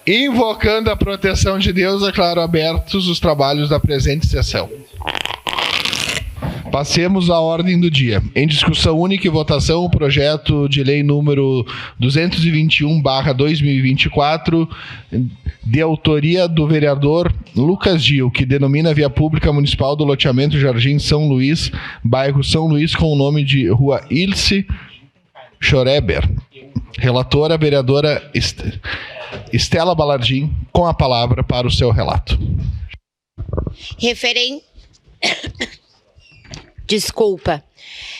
Invocando a proteção de Deus, declaro abertos os trabalhos da presente sessão. Passemos à ordem do dia. Em discussão única e votação, o projeto de lei número 221/2024, de autoria do vereador Lucas Gil, que denomina Via Pública Municipal do Loteamento Jardim São Luís, bairro São Luís, com o nome de Rua Ilse Schoreber. Relatora, vereadora Estela Balardim, com a palavra para o seu relato.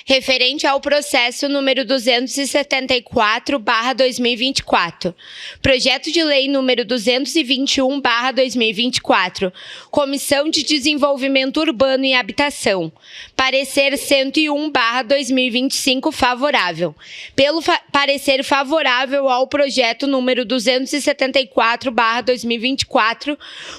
Referente ao processo número 274/2024, projeto de lei número 221/2024, Comissão de Desenvolvimento Urbano e Habitação, parecer 101/2025 favorável. Pelo parecer favorável ao projeto número 274/2024,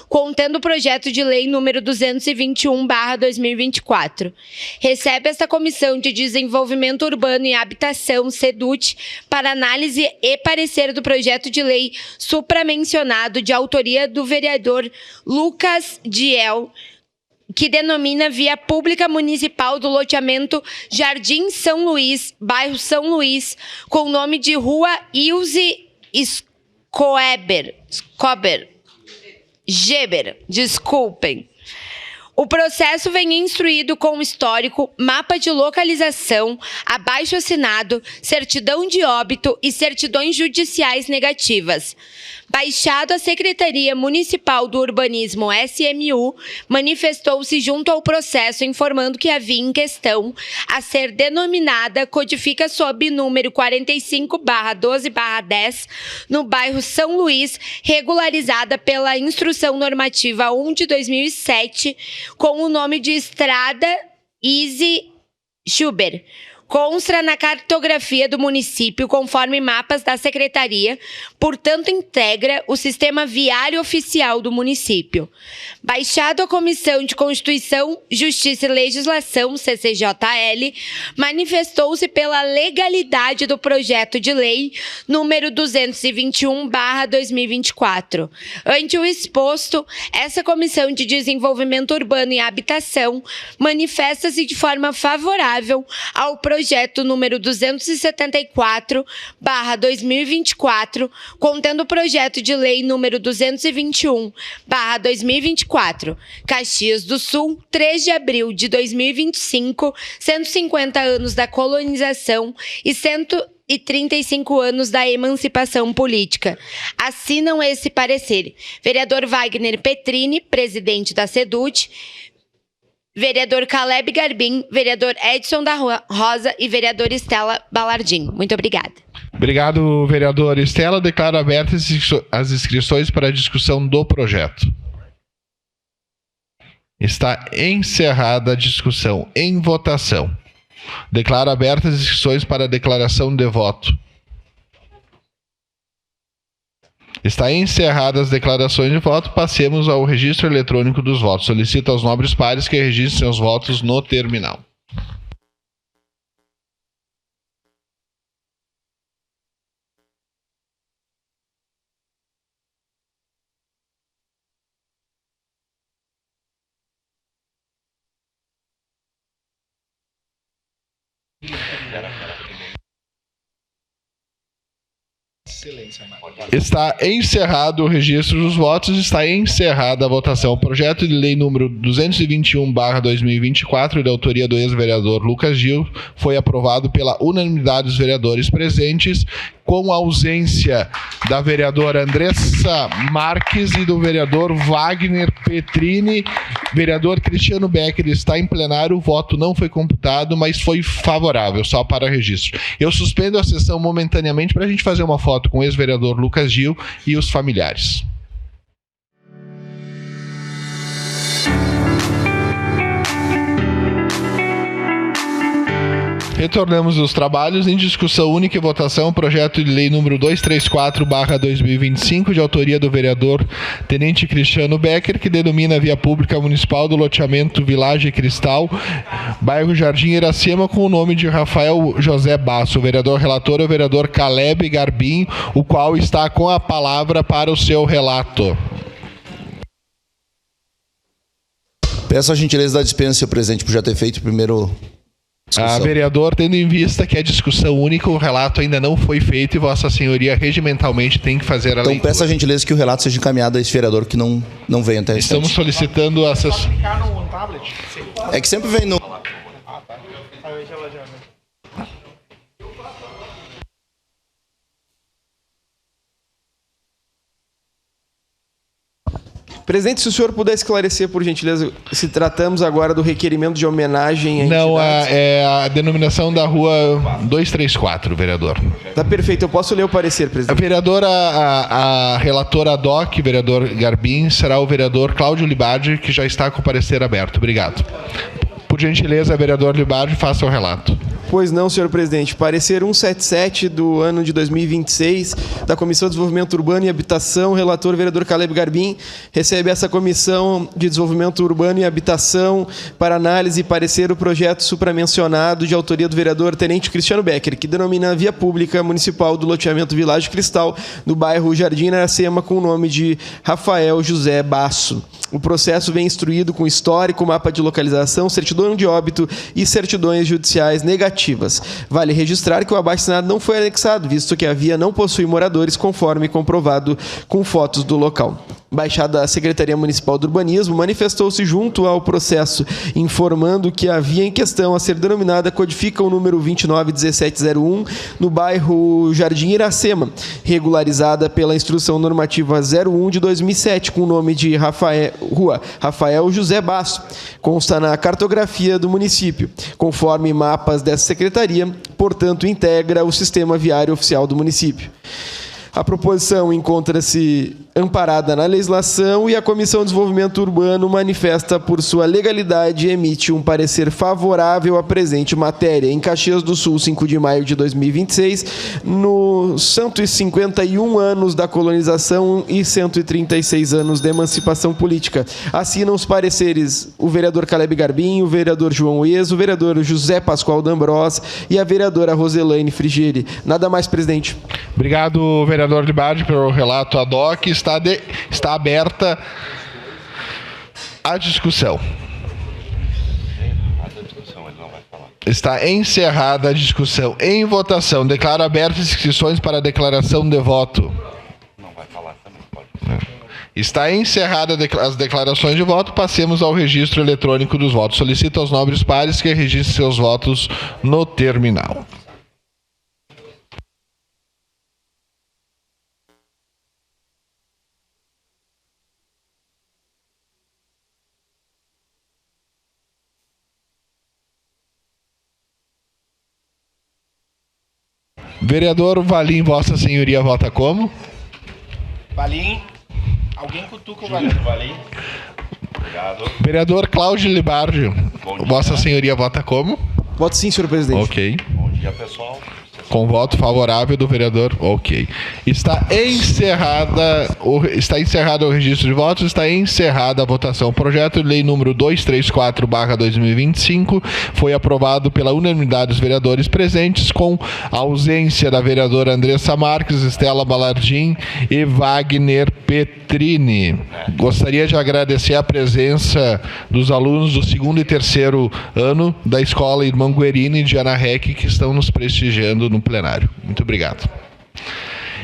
contendo o projeto de lei número 221/2024. Recebe esta Comissão de Desenvolvimento Urbano e Habitação, SEDUT, para análise e parecer do projeto de lei supramencionado de autoria do vereador Lucas Gil, que denomina Via Pública Municipal do Loteamento Jardim São Luís, bairro São Luís, com o nome de Rua Ilse Geber. Desculpem. O processo vem instruído com histórico, mapa de localização, abaixo-assinado, certidão de óbito e certidões judiciais negativas. Baixado à Secretaria Municipal do Urbanismo, SMU, manifestou-se junto ao processo informando que a via em questão, a ser denominada, codifica sob número 45/12/10, no bairro São Luís, regularizada pela Instrução Normativa 1 de 2007, com o nome de Estrada Ilse Schoreber. Consta na cartografia do município, conforme mapas da Secretaria, portanto integra o Sistema Viário Oficial do município. Baixado à Comissão de Constituição, Justiça e Legislação, CCJL, manifestou-se pela legalidade do projeto de lei número 221/2024. Ante o exposto, essa Comissão de Desenvolvimento Urbano e Habitação manifesta-se de forma favorável ao projeto número 274/2024, contendo o projeto de lei número 221/2024, Caxias do Sul, 3 de abril de 2025, 150 anos da colonização e 135 anos da emancipação política. Assinam esse parecer: vereador Wagner Petrini, presidente da SEDUT, vereador Caleb Garbim, vereador Edson da Rosa e vereadora Estela Balardim. Muito obrigada. Obrigado, vereadora Estela. Declaro abertas as inscrições para a discussão do projeto. Está encerrada a discussão. Em votação. Declaro abertas as inscrições para a declaração de voto. Está encerradas as declarações de voto. Passemos ao registro eletrônico dos votos. Solicito aos nobres pares que registrem seus votos no terminal. Está encerrado o registro dos votos, está encerrada a votação. O projeto de lei número 221/2024, de autoria do ex-vereador Lucas Gil, foi aprovado pela unanimidade dos vereadores presentes, com a ausência da vereadora Andressa Marques e do vereador Wagner Petrini. Vereador Cristiano Becker está em plenário, o voto não foi computado, mas foi favorável, só para registro. Eu suspendo a sessão momentaneamente para a gente fazer uma foto com o ex-vereador Lucas Gil e os familiares. Retornamos aos trabalhos. Em discussão única e votação, projeto de lei número 234/2025, de autoria do vereador Tenente Cristiano Becker, que denomina via pública municipal do loteamento Village Cristal, bairro Jardim Iracema, com o nome de Rafael José Basso. O vereador relator é o vereador Caleb Garbim, o qual está com a palavra para o seu relato. Peço a gentileza da dispensa, senhor presidente, por já ter feito o primeiro discussão. Vereador, tendo em vista que é discussão única, o relato ainda não foi feito e Vossa Senhoria regimentalmente tem que fazer a leitura. Então peço a gentileza que o relato seja encaminhado a esse vereador que não vem até a Estamos solicitando acesso. É que sempre vem no... Presidente, se o senhor puder esclarecer, por gentileza, se tratamos agora do requerimento de homenagem a Não, entidades. é a denominação da rua 234, vereador. Tá perfeito, eu posso ler o parecer, A presidente. vereadora, a relatora ad hoc, vereador Garbim, será o vereador Cláudio Libardi, que já está com o parecer aberto. Obrigado. Por gentileza, vereador Libardi, faça o relato. Pois não, senhor presidente. Parecer 177 do ano de 2026 da Comissão de Desenvolvimento Urbano e Habitação, relator vereador Caleb Garbim, recebe essa Comissão de Desenvolvimento Urbano e Habitação para análise e parecer o projeto supramencionado de autoria do vereador Tenente Cristiano Becker, que denomina via pública municipal do loteamento Village Cristal, no bairro Jardim Iracema, com o nome de Rafael José Basso. O processo vem instruído com histórico, mapa de localização, certidão de óbito e certidões judiciais negativas. Vale registrar que o abaixo-assinado não foi anexado, visto que a via não possui moradores, conforme comprovado com fotos do local. Baixada a Secretaria Municipal do Urbanismo manifestou-se junto ao processo, informando que a via em questão a ser denominada codifica o número 291701 no bairro Jardim Iracema, regularizada pela Instrução Normativa 01 de 2007, com o nome de Rua Rafael José Basso. Consta na cartografia do município, conforme mapas dessa secretaria, portanto, integra o sistema viário oficial do município. A proposição encontra-se amparada na legislação e a Comissão de Desenvolvimento Urbano manifesta por sua legalidade e emite um parecer favorável à presente matéria. Em Caxias do Sul, 5 de maio de 2026, nos 151 anos da colonização e 136 anos da emancipação política. Assinam os pareceres o vereador Caleb Garbim, o vereador João Ezo, o vereador José Pascoal D'Ambrós e a vereadora Roselaine Frigieri. Nada mais, presidente. Obrigado, vereador Libardi, pelo relato ad hoc. Está aberta a discussão. Está encerrada a discussão. Em votação, declaro abertas inscrições para a declaração de voto. Não vai falar também, pode. Está encerrada as declarações de voto. Passemos ao registro eletrônico dos votos. Solicito aos nobres pares que registrem seus votos no terminal. Vereador Valim, Vossa Senhoria vota como? Valim. Alguém cutuca o Valim. Valim. Obrigado. Vereador Cláudio Libardi, Vossa Senhoria vota como? Voto sim, senhor presidente. Ok. Bom dia, pessoal. Com voto favorável do vereador, ok. Está encerrado o registro de votos, está encerrada a votação. O projeto de lei número 234/2025 foi aprovado pela unanimidade dos vereadores presentes, com a ausência da vereadora Andressa Marques, Estela Balardim e Wagner Petrini. Gostaria de agradecer a presença dos alunos do 2º e 3º ano da Escola Irmão Guerini de Ana Rec, que estão nos prestigiando no plenário. Muito obrigado.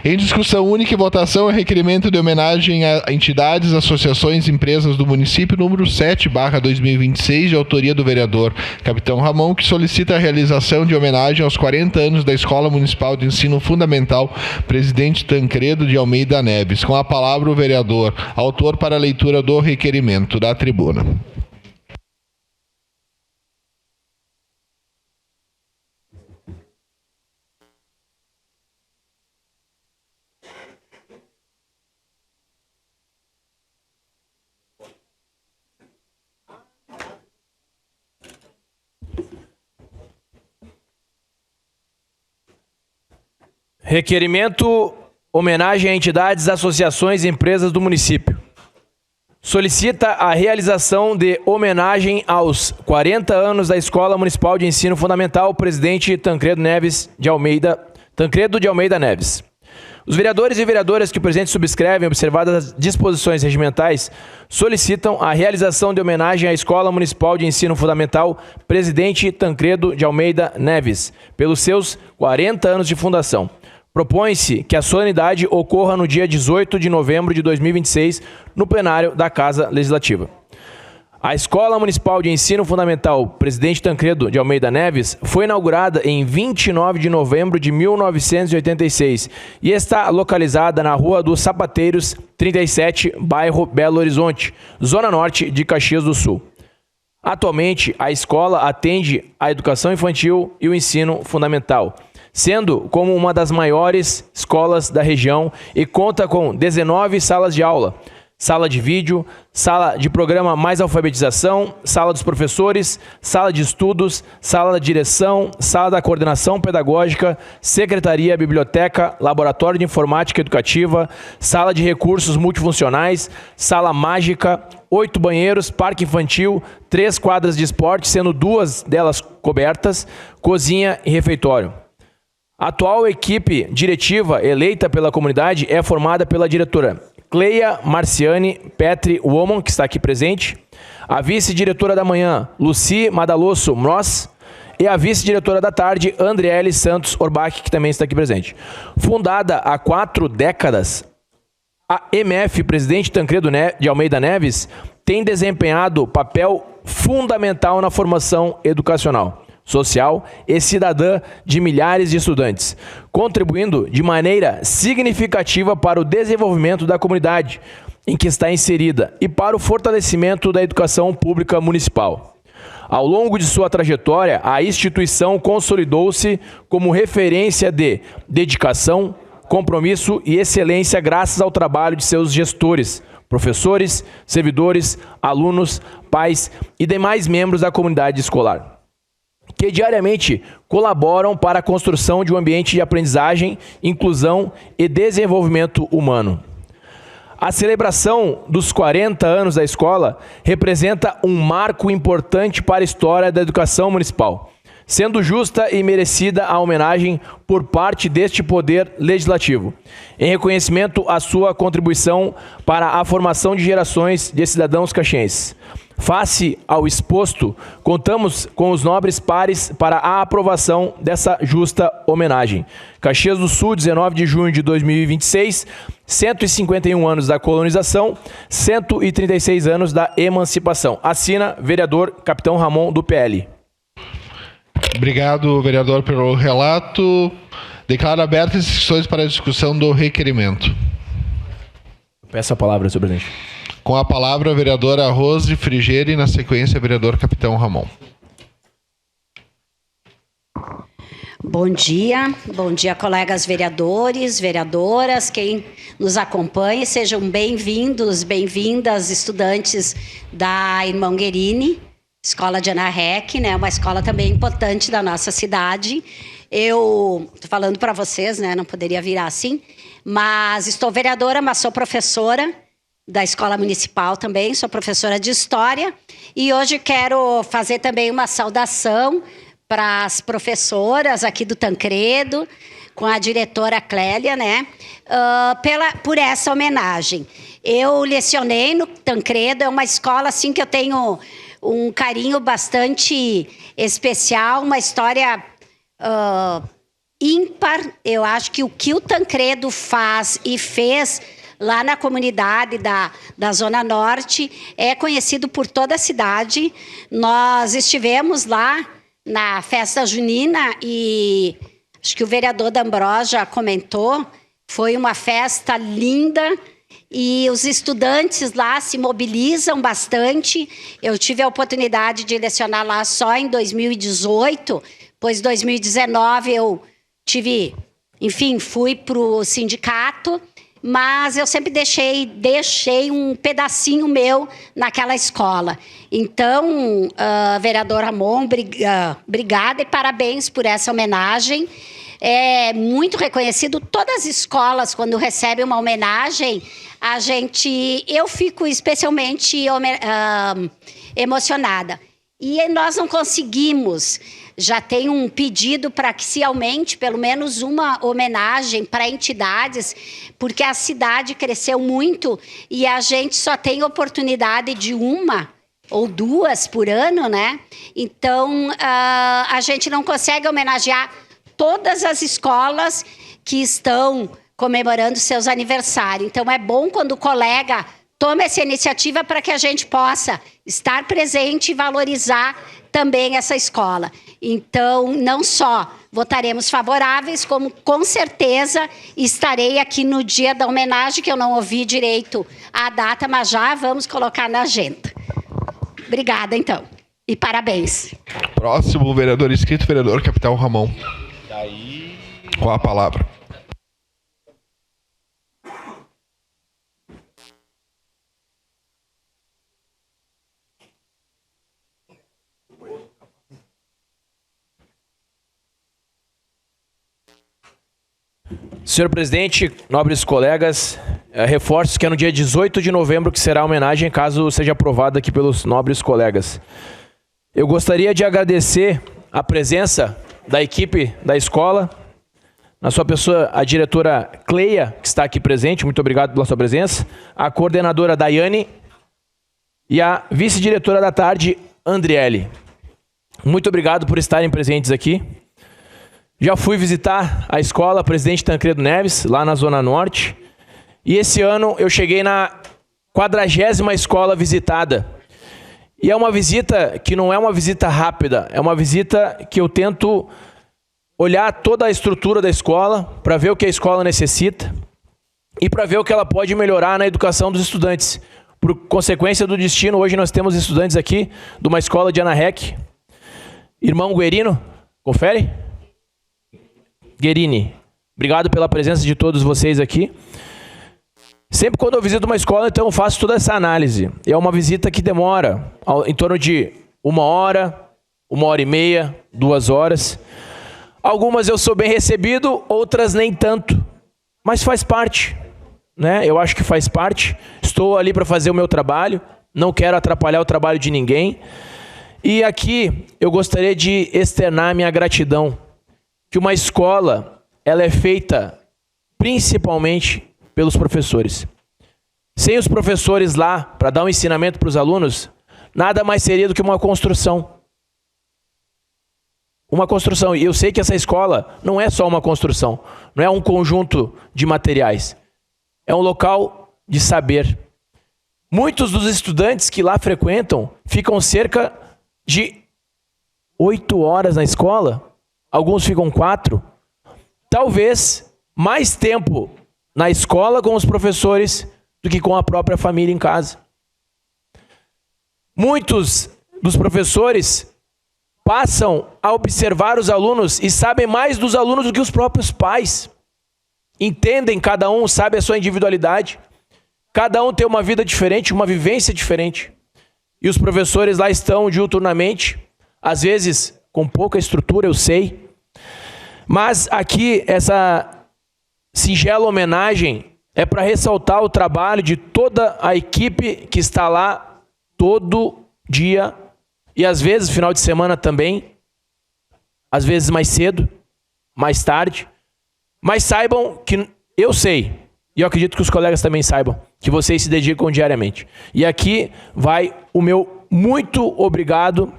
Em discussão única e votação, é requerimento de homenagem a entidades, associações e empresas do município número 7/2026, de autoria do vereador Capitão Ramon, que solicita a realização de homenagem aos 40 anos da Escola Municipal de Ensino Fundamental Presidente Tancredo de Almeida Neves. Com a palavra o vereador, autor para a leitura do requerimento da tribuna. Requerimento homenagem a entidades, associações e empresas do município. Solicita a realização de homenagem aos 40 anos da Escola Municipal de Ensino Fundamental Presidente Tancredo de Almeida Neves. Os vereadores e vereadoras que o presidente subscrevem, observadas as disposições regimentais, solicitam a realização de homenagem à Escola Municipal de Ensino Fundamental Presidente Tancredo de Almeida Neves, pelos seus 40 anos de fundação. Propõe-se que a solenidade ocorra no dia 18 de novembro de 2026, no plenário da Casa Legislativa. A Escola Municipal de Ensino Fundamental Presidente Tancredo de Almeida Neves foi inaugurada em 29 de novembro de 1986 e está localizada na Rua dos Sapateiros, 37, bairro Belo Horizonte, Zona Norte de Caxias do Sul. Atualmente, a escola atende a educação infantil e o ensino fundamental, sendo como uma das maiores escolas da região e conta com 19 salas de aula, sala de vídeo, sala de programa Mais Alfabetização, sala dos professores, sala de estudos, sala da direção, sala da coordenação pedagógica, secretaria, biblioteca, laboratório de informática educativa, sala de recursos multifuncionais, sala mágica, 8 banheiros, parque infantil, 3 quadras de esporte, sendo 2 delas cobertas, cozinha e refeitório. A atual equipe diretiva eleita pela comunidade é formada pela diretora Cleia Marciane Petri Woman, que está aqui presente, a vice-diretora da manhã, Luci Madalosso Mross, e a vice-diretora da tarde, Andriele Santos Orbach, que também está aqui presente. Fundada há 4 décadas, a MF Presidente Tancredo de Almeida Neves tem desempenhado papel fundamental na formação educacional, social e cidadã de milhares de estudantes, contribuindo de maneira significativa para o desenvolvimento da comunidade em que está inserida e para o fortalecimento da educação pública municipal. Ao longo de sua trajetória, a instituição consolidou-se como referência de dedicação, compromisso e excelência graças ao trabalho de seus gestores, professores, servidores, alunos, pais e demais membros da comunidade escolar, que diariamente colaboram para a construção de um ambiente de aprendizagem, inclusão e desenvolvimento humano. A celebração dos 40 anos da escola representa um marco importante para a história da educação municipal, sendo justa e merecida a homenagem por parte deste Poder Legislativo, em reconhecimento à sua contribuição para a formação de gerações de cidadãos caxienses. Face ao exposto, contamos com os nobres pares para a aprovação dessa justa homenagem. Caxias do Sul, 19 de junho de 2026, 151 anos da colonização, 136 anos da emancipação. Assina, vereador Capitão Ramon, do PL. Obrigado, vereador, pelo relato. Declaro abertas as inscrições para a discussão do requerimento. Peço a palavra, senhor presidente. Com a palavra, a vereadora Rose Frigieri, e na sequência, o vereador Capitão Ramon. Bom dia, colegas vereadores, vereadoras, quem nos acompanha, sejam bem-vindos, bem-vindas, estudantes da Irmão Guerini, Escola de Ana Rec, né, uma escola também importante da nossa cidade. Eu estou falando para vocês, né, não poderia virar assim, mas estou vereadora, mas sou professora da Escola Municipal também, sou professora de História, e hoje quero fazer também uma saudação para as professoras aqui do Tancredo, com a diretora Clélia, né, por essa homenagem. Eu lecionei no Tancredo, é uma escola assim que eu tenho um carinho bastante especial, uma história ímpar. Eu acho que o Tancredo faz e fez lá na comunidade da Zona Norte é conhecido por toda a cidade. Nós estivemos lá na festa junina e acho que o vereador D'Ambrós já comentou, foi uma festa linda e os estudantes lá se mobilizam bastante. Eu tive a oportunidade de lecionar lá só em 2018, pois em 2019 eu fui para o sindicato, mas eu sempre deixei um pedacinho meu naquela escola. Então, vereador Ramon, obrigada e parabéns por essa homenagem. é muito reconhecido. Todas as escolas, quando recebem uma homenagem, eu fico especialmente emocionada. E nós não conseguimos. Já tem um pedido para que se aumente pelo menos uma homenagem para entidades, porque a cidade cresceu muito e a gente só tem oportunidade de uma ou duas por ano, né? Então, a gente não consegue homenagear todas as escolas que estão comemorando seus aniversários. Então, é bom quando o colega toma essa iniciativa para que a gente possa estar presente e valorizar também essa escola. Então, não só votaremos favoráveis, como com certeza estarei aqui no dia da homenagem, que eu não ouvi direito a data, mas já vamos colocar na agenda. Obrigada, então. E parabéns. Próximo vereador inscrito, vereador Capitão Ramon. Daí... Com a palavra. Senhor presidente, nobres colegas, reforço que é no dia 18 de novembro que será a homenagem, caso seja aprovada aqui pelos nobres colegas. Eu gostaria de agradecer a presença da equipe da escola, na sua pessoa a diretora Cleia, que está aqui presente, muito obrigado pela sua presença, a coordenadora Daiane e a vice-diretora da tarde, Andriele. Muito obrigado por estarem presentes aqui. Já fui visitar a escola Presidente Tancredo Neves, lá na Zona Norte. E esse ano eu cheguei na 40ª escola visitada. E é uma visita que não é uma visita rápida, é uma visita que eu tento olhar toda a estrutura da escola, para ver o que a escola necessita e para ver o que ela pode melhorar na educação dos estudantes. Por consequência do destino, hoje nós temos estudantes aqui de uma escola de Anarrec. Irmão Guerino, confere? Guerini, obrigado pela presença de todos vocês aqui. Sempre quando eu visito uma escola, então eu faço toda essa análise. É uma visita que demora em torno de 1 hora, 1h30, 2 horas. Algumas eu sou bem recebido, outras nem tanto. Mas faz parte, né? Eu acho que faz parte. Estou ali para fazer o meu trabalho, não quero atrapalhar o trabalho de ninguém. E aqui eu gostaria de externar minha gratidão. Que uma escola, ela é feita principalmente pelos professores. Sem os professores lá, para dar um ensinamento para os alunos, nada mais seria do que uma construção. Uma construção. E eu sei que essa escola não é só uma construção, não é um conjunto de materiais. É um local de saber. Muitos dos estudantes que lá frequentam ficam cerca de 8 horas na escola. Alguns ficam 4, talvez mais tempo na escola com os professores do que com a própria família em casa. Muitos dos professores passam a observar os alunos e sabem mais dos alunos do que os próprios pais. Entendem, cada um sabe a sua individualidade. Cada um tem uma vida diferente, uma vivência diferente. E os professores lá estão diuturnamente, às vezes com pouca estrutura, eu sei. Mas aqui, essa singela homenagem é para ressaltar o trabalho de toda a equipe que está lá todo dia e às vezes final de semana também, às vezes mais cedo, mais tarde. Mas saibam que eu sei, e eu acredito que os colegas também saibam, que vocês se dedicam diariamente. E aqui vai o meu muito obrigado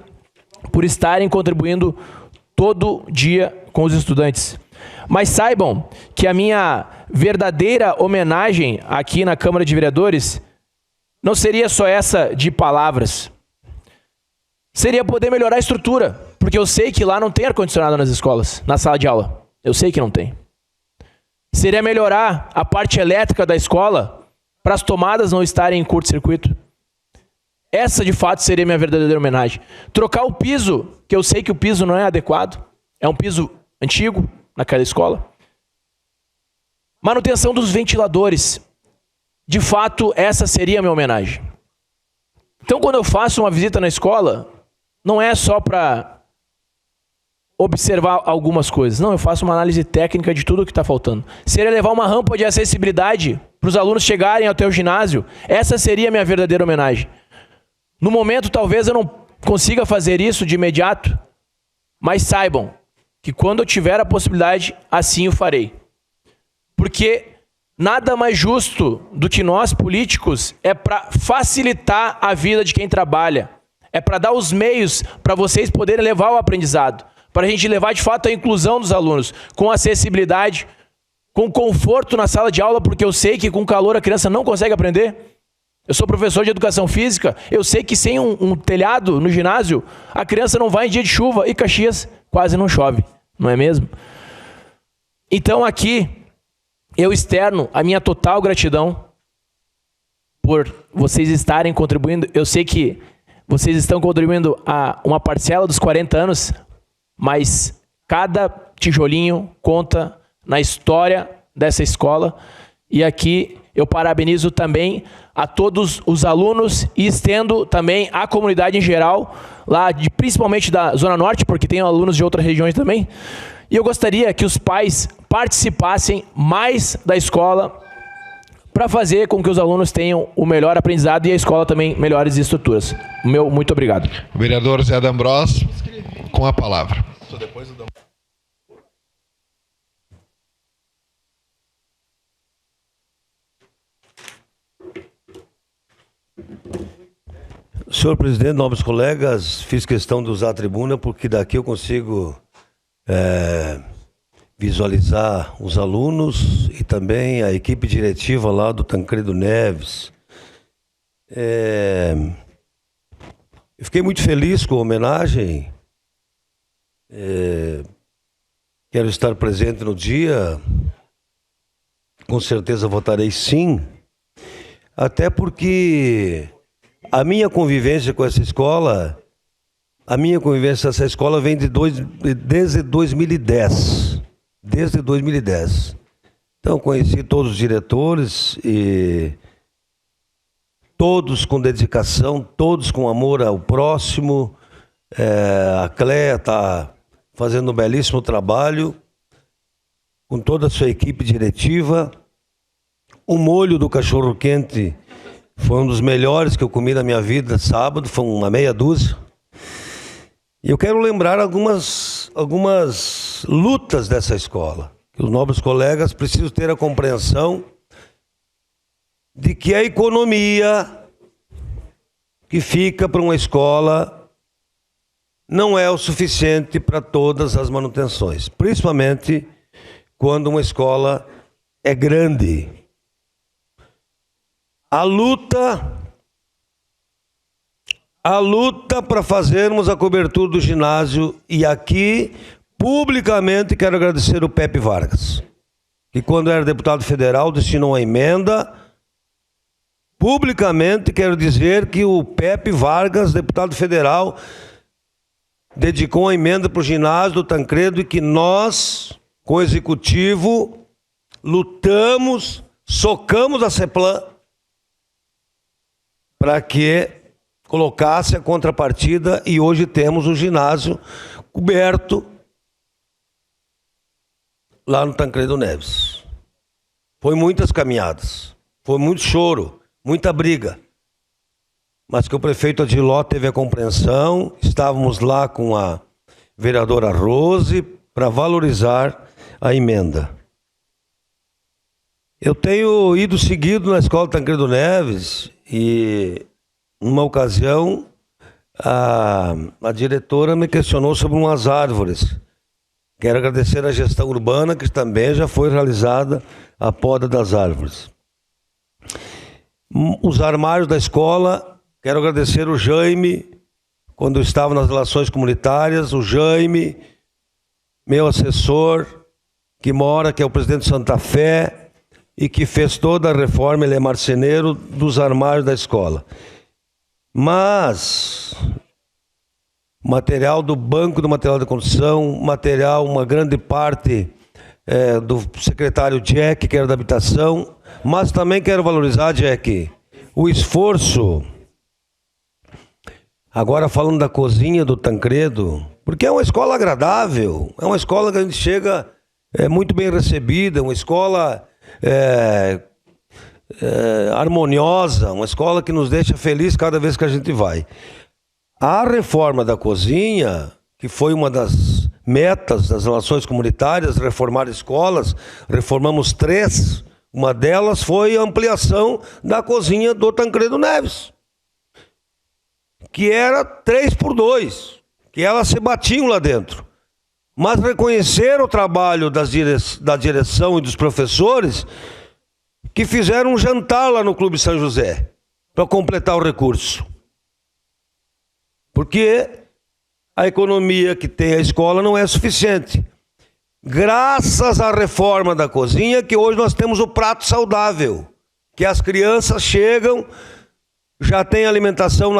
por estarem contribuindo todo dia com os estudantes. Mas saibam que a minha verdadeira homenagem aqui na Câmara de Vereadores não seria só essa de palavras. Seria poder melhorar a estrutura, porque eu sei que lá não tem ar-condicionado nas escolas, na sala de aula. Eu sei que não tem. Seria melhorar a parte elétrica da escola para as tomadas não estarem em curto-circuito. Essa, de fato, seria minha verdadeira homenagem. Trocar o piso, que eu sei que o piso não é adequado. É um piso antigo naquela escola. Manutenção dos ventiladores. De fato, essa seria a minha homenagem. Então, quando eu faço uma visita na escola, não é só para observar algumas coisas. Não, eu faço uma análise técnica de tudo que está faltando. Seria levar uma rampa de acessibilidade para os alunos chegarem até o ginásio. Essa seria a minha verdadeira homenagem. No momento, talvez eu não consiga fazer isso de imediato, mas saibam que quando eu tiver a possibilidade, assim o farei. Porque nada mais justo do que nós, políticos, é para facilitar a vida de quem trabalha. É para dar os meios para vocês poderem levar o aprendizado. Para a gente levar, de fato, a inclusão dos alunos, com acessibilidade, com conforto na sala de aula, porque eu sei que com calor a criança não consegue aprender. Eu sou professor de educação física, eu sei que sem um telhado no ginásio, a criança não vai em dia de chuva, e Caxias quase não chove, não é mesmo? Então aqui, eu externo a minha total gratidão por vocês estarem contribuindo. Eu sei que vocês estão contribuindo a uma parcela dos 40 anos, mas cada tijolinho conta na história dessa escola. E aqui eu parabenizo também a todos os alunos e estendo também à comunidade em geral, lá principalmente da Zona Norte, porque tem alunos de outras regiões também. E eu gostaria que os pais participassem mais da escola para fazer com que os alunos tenham o melhor aprendizado e a escola também melhores estruturas. Meu muito obrigado. Vereador Zé D'Ambrós, com a palavra. Senhor presidente, nobres colegas, fiz questão de usar a tribuna porque daqui eu consigo visualizar os alunos e também a equipe diretiva lá do Tancredo Neves. Eu fiquei muito feliz com a homenagem. Quero estar presente no dia. Com certeza votarei sim. Até porque a minha convivência com essa escola, essa escola vem desde 2010. Desde 2010. Então, conheci todos os diretores e todos com dedicação, todos com amor ao próximo. A Cléia está fazendo um belíssimo trabalho com toda a sua equipe diretiva. O molho do cachorro-quente foi um dos melhores que eu comi na minha vida sábado, foi uma meia dúzia. E eu quero lembrar algumas lutas dessa escola. Os nobres colegas precisam ter a compreensão de que a economia que fica para uma escola não é o suficiente para todas as manutenções, principalmente quando uma escola é grande. A luta para fazermos a cobertura do ginásio, e aqui publicamente quero agradecer o Pepe Vargas, que quando era deputado federal destinou a emenda. Publicamente quero dizer que o Pepe Vargas, deputado federal, dedicou a emenda para o ginásio do Tancredo e que nós, com o executivo, lutamos, socamos a CEPLAN para que colocasse a contrapartida, e hoje temos o ginásio coberto lá no Tancredo Neves. Foi muitas caminhadas, foi muito choro, muita briga, mas que o prefeito Adiló teve a compreensão. Estávamos lá com a vereadora Rose para valorizar a emenda. Eu tenho ido seguido na escola Tancredo Neves e, numa ocasião, a diretora me questionou sobre umas árvores. Quero agradecer à gestão urbana, que também já foi realizada a poda das árvores. Os armários da escola, quero agradecer o Jaime, quando eu estava nas relações comunitárias, o Jaime, meu assessor, que é o presidente de Santa Fé, e que fez toda a reforma, ele é marceneiro dos armários da escola. Mas material do banco do material de construção, uma grande parte do secretário Jack, que era da habitação, mas também quero valorizar, Jack, o esforço. Agora falando da cozinha do Tancredo, Porque é uma escola agradável, é uma escola que a gente chega muito bem recebida, uma escola harmoniosa, uma escola que nos deixa feliz cada vez que a gente vai. A reforma da cozinha, que foi uma das metas das relações comunitárias, reformar escolas, reformamos 3. Uma delas foi a ampliação da cozinha do Tancredo Neves, que era 3x2, que elas se batiam lá dentro. Mas reconhecer o trabalho da direção e dos professores que fizeram um jantar lá no Clube São José para completar o recurso. Porque a economia que tem a escola não é suficiente. Graças à reforma da cozinha que hoje nós temos o prato saudável, que as crianças chegam, já tem alimentação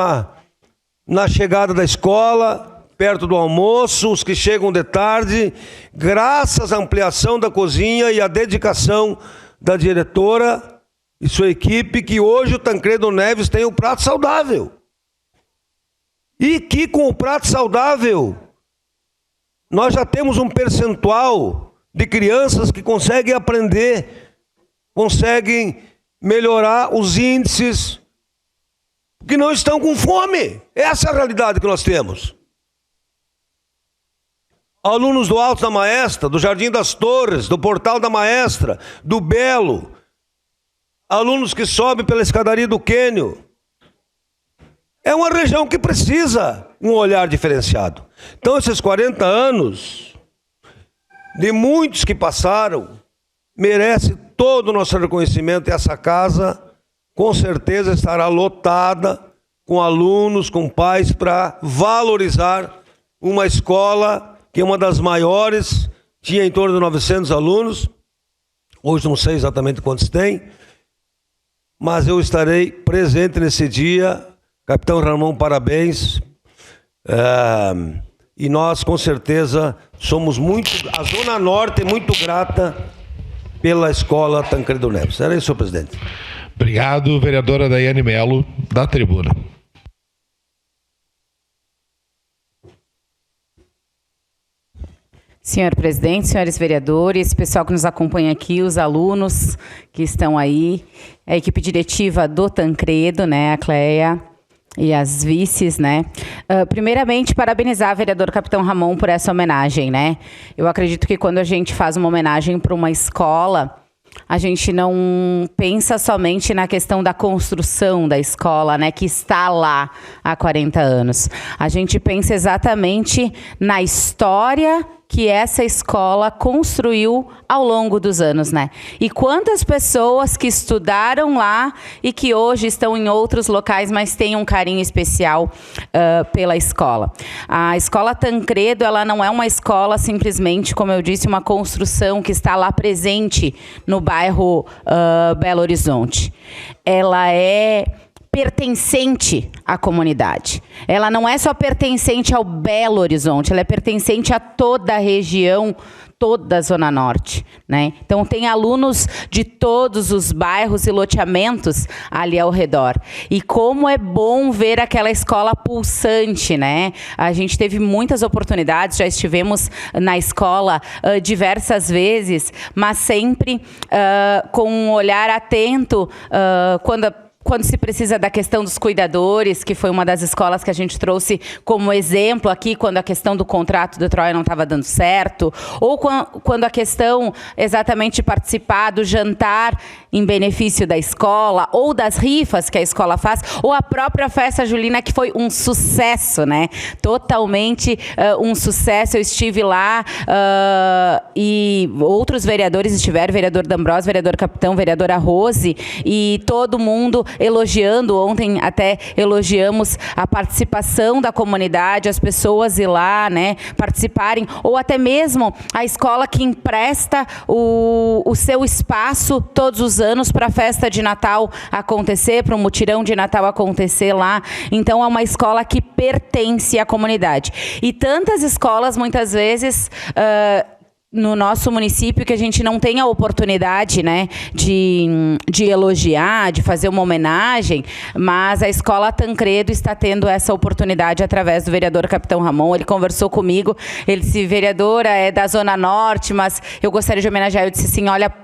na chegada da escola, perto do almoço, os que chegam de tarde, graças à ampliação da cozinha e à dedicação da diretora e sua equipe, que hoje o Tancredo Neves tem o prato saudável. E que com o prato saudável, nós já temos um percentual de crianças que conseguem aprender, conseguem melhorar os índices, que não estão com fome. Essa é a realidade que nós temos. Alunos do Alto da Maestra, do Jardim das Torres, do Portal da Maestra, do Belo, alunos que sobem pela escadaria do Quênio. É uma região que precisa um olhar diferenciado. Então, esses 40 anos, de muitos que passaram, merece todo o nosso reconhecimento. E essa casa, com certeza, estará lotada com alunos, com pais, para valorizar uma escola que é uma das maiores, tinha em torno de 900 alunos, hoje não sei exatamente quantos tem, mas eu estarei presente nesse dia. Capitão Ramon, parabéns. E nós, com certeza, somos muito... A Zona Norte é muito grata pela escola Tancredo Neves. Era isso, senhor presidente. Obrigado, vereadora Daiane Melo, da tribuna. Senhor presidente, senhores vereadores, pessoal que nos acompanha aqui, os alunos que estão aí, a equipe diretiva do Tancredo, né, a Cleia e as vices, né. Primeiramente, parabenizar o vereador Capitão Ramon por essa homenagem, né. Eu acredito que quando a gente faz uma homenagem para uma escola, a gente não pensa somente na questão da construção da escola, né, que está lá há 40 anos. A gente pensa exatamente na história que essa escola construiu ao longo dos anos, né? E quantas pessoas que estudaram lá e que hoje estão em outros locais, mas têm um carinho especial pela escola. A escola Tancredo, ela não é uma escola simplesmente, como eu disse, uma construção que está lá presente no bairro Belo Horizonte. Ela é pertencente à comunidade. Ela não é só pertencente ao Belo Horizonte, ela é pertencente a toda a região, toda a Zona Norte, né? Então, tem alunos de todos os bairros e loteamentos ali ao redor. E como é bom ver aquela escola pulsante, né? A gente teve muitas oportunidades, já estivemos na escola diversas vezes, mas sempre com um olhar atento quando se precisa da questão dos cuidadores, que foi uma das escolas que a gente trouxe como exemplo aqui, quando a questão do contrato do Troia não estava dando certo, ou quando a questão exatamente de participar do jantar em benefício da escola, ou das rifas que a escola faz, ou a própria festa julina, que foi um sucesso, né? Totalmente um sucesso. Eu estive lá e outros vereadores estiveram, vereador D'Ambrosio, vereador Capitão, vereadora Rose, e todo mundo elogiando. Ontem até elogiamos a participação da comunidade, as pessoas ir lá, né, participarem, ou até mesmo a escola que empresta o seu espaço todos os anos para a festa de Natal acontecer, para o mutirão de Natal acontecer lá. Então, é uma escola que pertence à comunidade. E tantas escolas, muitas vezes, no nosso município que a gente não tem a oportunidade, né, de elogiar, de fazer uma homenagem, mas a Escola Tancredo está tendo essa oportunidade através do vereador Capitão Ramon. Ele conversou comigo, ele disse, vereadora, é da Zona Norte, mas eu gostaria de homenagear. Eu disse assim, olha,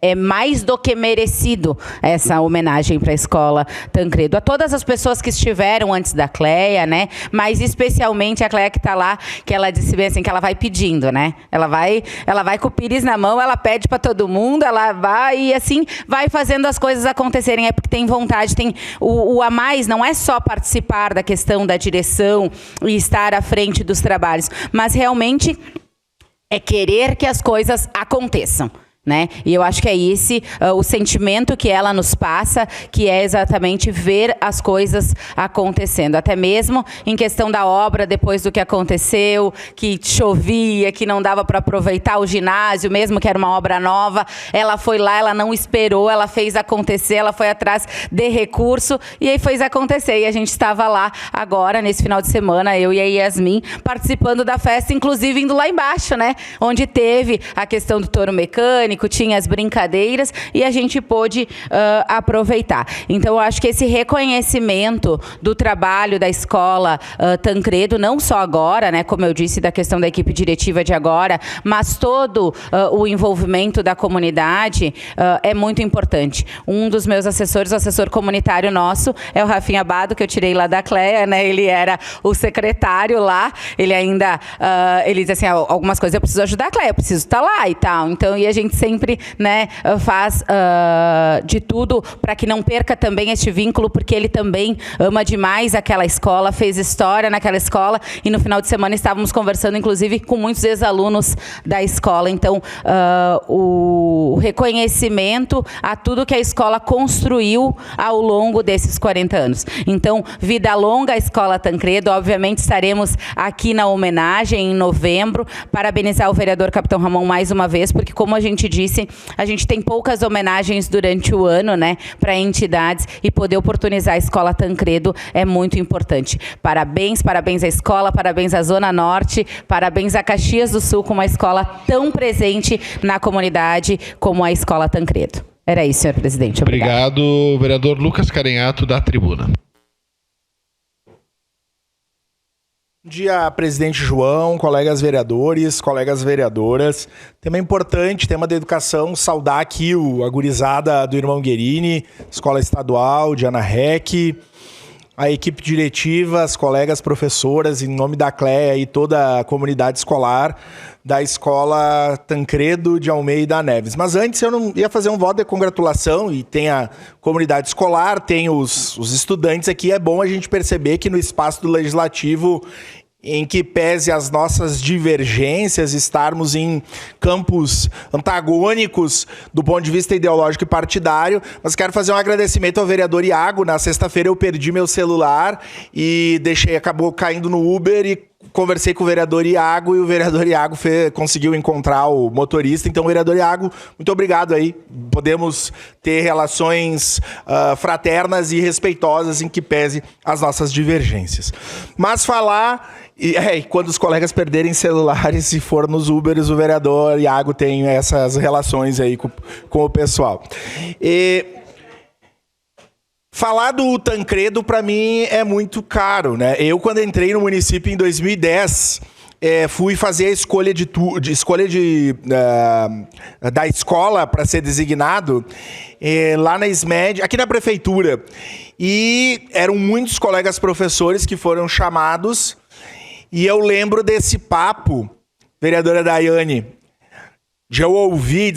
é mais do que merecido essa homenagem para a Escola Tancredo. A todas as pessoas que estiveram antes da Cleia, né? Mas especialmente a Cleia que está lá, que ela disse bem assim, que ela vai pedindo, né? Ela vai com o pires na mão, ela pede para todo mundo, ela vai e assim vai fazendo as coisas acontecerem. É porque tem vontade, tem o a mais, não é só participar da questão da direção e estar à frente dos trabalhos, mas realmente é querer que as coisas aconteçam. Né? E eu acho que é esse o sentimento que ela nos passa, que é exatamente ver as coisas acontecendo. Até mesmo em questão da obra, depois do que aconteceu, que chovia, que não dava para aproveitar o ginásio, mesmo que era uma obra nova, ela foi lá, ela não esperou, ela fez acontecer, ela foi atrás de recurso e aí fez acontecer. E a gente estava lá agora, nesse final de semana, eu e a Yasmin, participando da festa, inclusive indo lá embaixo, né? Onde teve a questão do touro mecânico, tinha as brincadeiras e a gente pôde aproveitar. Então, eu acho que esse reconhecimento do trabalho da Escola Tancredo, não só agora, né, como eu disse, da questão da equipe diretiva de agora, mas todo o envolvimento da comunidade é muito importante. Um dos meus assessores, o assessor comunitário nosso, é o Rafinha Abado, que eu tirei lá da Cleia, né? Ele era o secretário lá, ele ainda, ele diz assim, algumas coisas eu preciso ajudar a Cleia, eu preciso estar lá e tal. Então, e a gente sempre, né, faz de tudo para que não perca também este vínculo, porque ele também ama demais aquela escola, fez história naquela escola e no final de semana estávamos conversando, inclusive, com muitos ex-alunos da escola. Então, o reconhecimento a tudo que a escola construiu ao longo desses 40 anos. Então, vida longa à Escola Tancredo. Obviamente, estaremos aqui na homenagem em novembro. Parabenizar o vereador Capitão Ramon mais uma vez, porque, como a gente disse, a gente tem poucas homenagens durante o ano, né, para entidades, e poder oportunizar a Escola Tancredo é muito importante. Parabéns, parabéns à escola, parabéns à Zona Norte, parabéns a Caxias do Sul com uma escola tão presente na comunidade como a Escola Tancredo. Era isso, senhor presidente. Obrigado, vereador Lucas Carenhato, da tribuna. Bom dia, presidente João, colegas vereadores, colegas vereadoras. Tema importante, tema da educação, saudar aqui a gurizada do Irmão Guerini, Escola Estadual, Diana Reck, a equipe diretiva, as colegas professoras, em nome da Cleia e toda a comunidade escolar da Escola Tancredo de Almeida Neves. Mas antes eu não ia fazer um voto de congratulação, e tem a comunidade escolar, tem os estudantes aqui. É bom a gente perceber que no espaço do Legislativo, em que pese as nossas divergências, estarmos em campos antagônicos do ponto de vista ideológico e partidário, mas quero fazer um agradecimento ao vereador Iago. Na sexta-feira eu perdi meu celular e acabou caindo no Uber, e conversei com o vereador Iago, e o vereador Iago conseguiu encontrar o motorista. Então, vereador Iago, muito obrigado aí. Podemos ter relações fraternas e respeitosas em que pese as nossas divergências. Mas falar... E quando os colegas perderem celulares e for nos Ubers, o vereador Iago tem essas relações aí com o pessoal. Falar do Tancredo, para mim, é muito caro, né? Eu, quando entrei no município em 2010, fui fazer a escolha da escola para ser designado lá na SMED, aqui na prefeitura. E eram muitos colegas professores que foram chamados. E eu lembro desse papo, vereadora Daiane, de eu ouvir,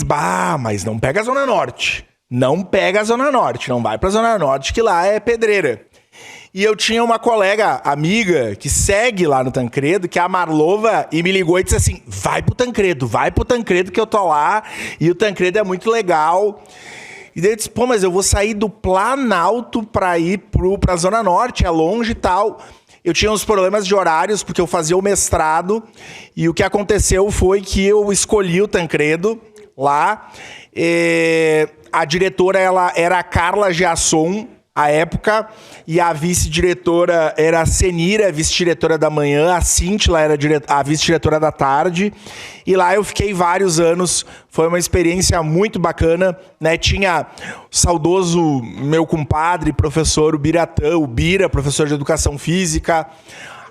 mas não pega a Zona Norte. Não pega a Zona Norte, não vai pra Zona Norte, que lá é pedreira. E eu tinha uma colega, amiga, que segue lá no Tancredo, que é a Marlova, e me ligou e disse assim, vai pro Tancredo que eu tô lá, e o Tancredo é muito legal. E daí eu disse, mas eu vou sair do Planalto pra ir pra Zona Norte, é longe e tal. Eu tinha uns problemas de horários, porque eu fazia o mestrado, e o que aconteceu foi que eu escolhi o Tancredo lá. A diretora, ela era a Carla Giasson, à época, e a vice-diretora era a Senira, vice-diretora da manhã, a Cíntila era a vice-diretora da tarde, e lá eu fiquei vários anos, foi uma experiência muito bacana, né? Tinha o saudoso meu compadre, professor Ubiratã, o Bira, professor de educação física,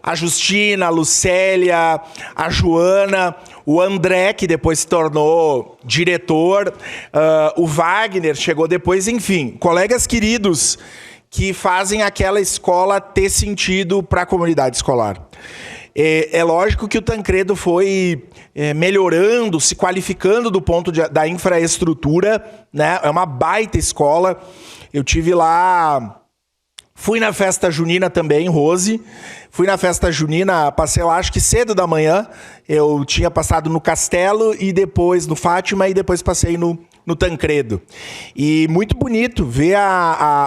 a Justina, a Lucélia, a Joana, o André, que depois se tornou diretor, o Wagner chegou depois, enfim, colegas queridos que fazem aquela escola ter sentido para a comunidade escolar. É lógico que o Tancredo foi melhorando, se qualificando do ponto da infraestrutura, né? É uma baita escola. Eu tive lá... Fui na festa junina também, Rose. Fui na festa junina, passei lá acho que cedo da manhã. Eu tinha passado no Castelo e depois no Fátima e depois passei no Tancredo. E muito bonito ver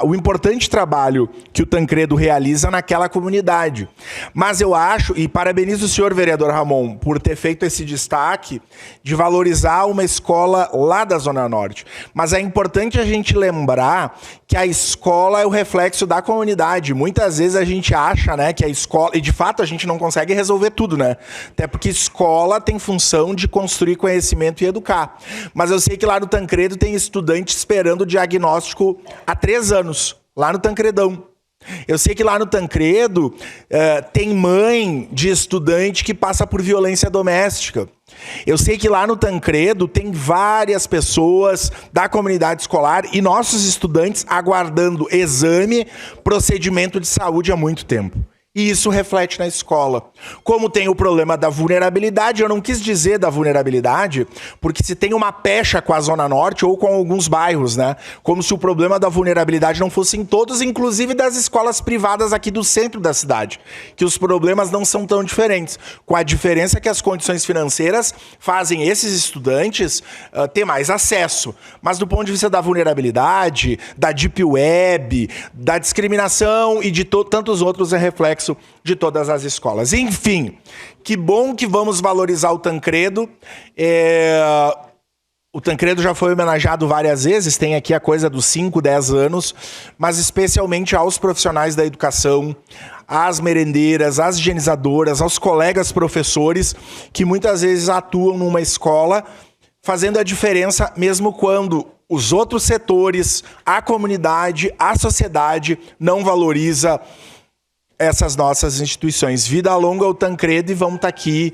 o importante trabalho que o Tancredo realiza naquela comunidade. Mas eu acho, e parabenizo o senhor vereador Ramon por ter feito esse destaque de valorizar uma escola lá da Zona Norte. Mas é importante a gente lembrar que a escola é o reflexo da comunidade. Muitas vezes a gente acha, né, que a escola... E de fato a gente não consegue resolver tudo, né? Até porque escola tem função de construir conhecimento e educar. Mas eu sei que lá no Tancredo tem estudante esperando o diagnóstico há 3 anos, lá no Tancredão. Eu sei que lá no Tancredo tem mãe de estudante que passa por violência doméstica. Eu sei que lá no Tancredo tem várias pessoas da comunidade escolar e nossos estudantes aguardando exame, procedimento de saúde há muito tempo. E isso reflete na escola. Como tem o problema da vulnerabilidade, eu não quis dizer da vulnerabilidade, porque se tem uma pecha com a Zona Norte ou com alguns bairros, né? Como se o problema da vulnerabilidade não fosse em todos, inclusive das escolas privadas aqui do centro da cidade, que os problemas não são tão diferentes, com a diferença que as condições financeiras fazem esses estudantes ter mais acesso. Mas do ponto de vista da vulnerabilidade, da deep web, da discriminação e de tantos outros, é reflexo de todas as escolas. Enfim, que bom que vamos valorizar o Tancredo. O Tancredo já foi homenageado várias vezes, tem aqui a coisa dos 5, 10 anos, mas especialmente aos profissionais da educação, às merendeiras, às higienizadoras, aos colegas professores, que muitas vezes atuam numa escola, fazendo a diferença mesmo quando os outros setores, a comunidade, a sociedade não valoriza essas nossas instituições. Vida longa ao Tancredo, e vamos estar aqui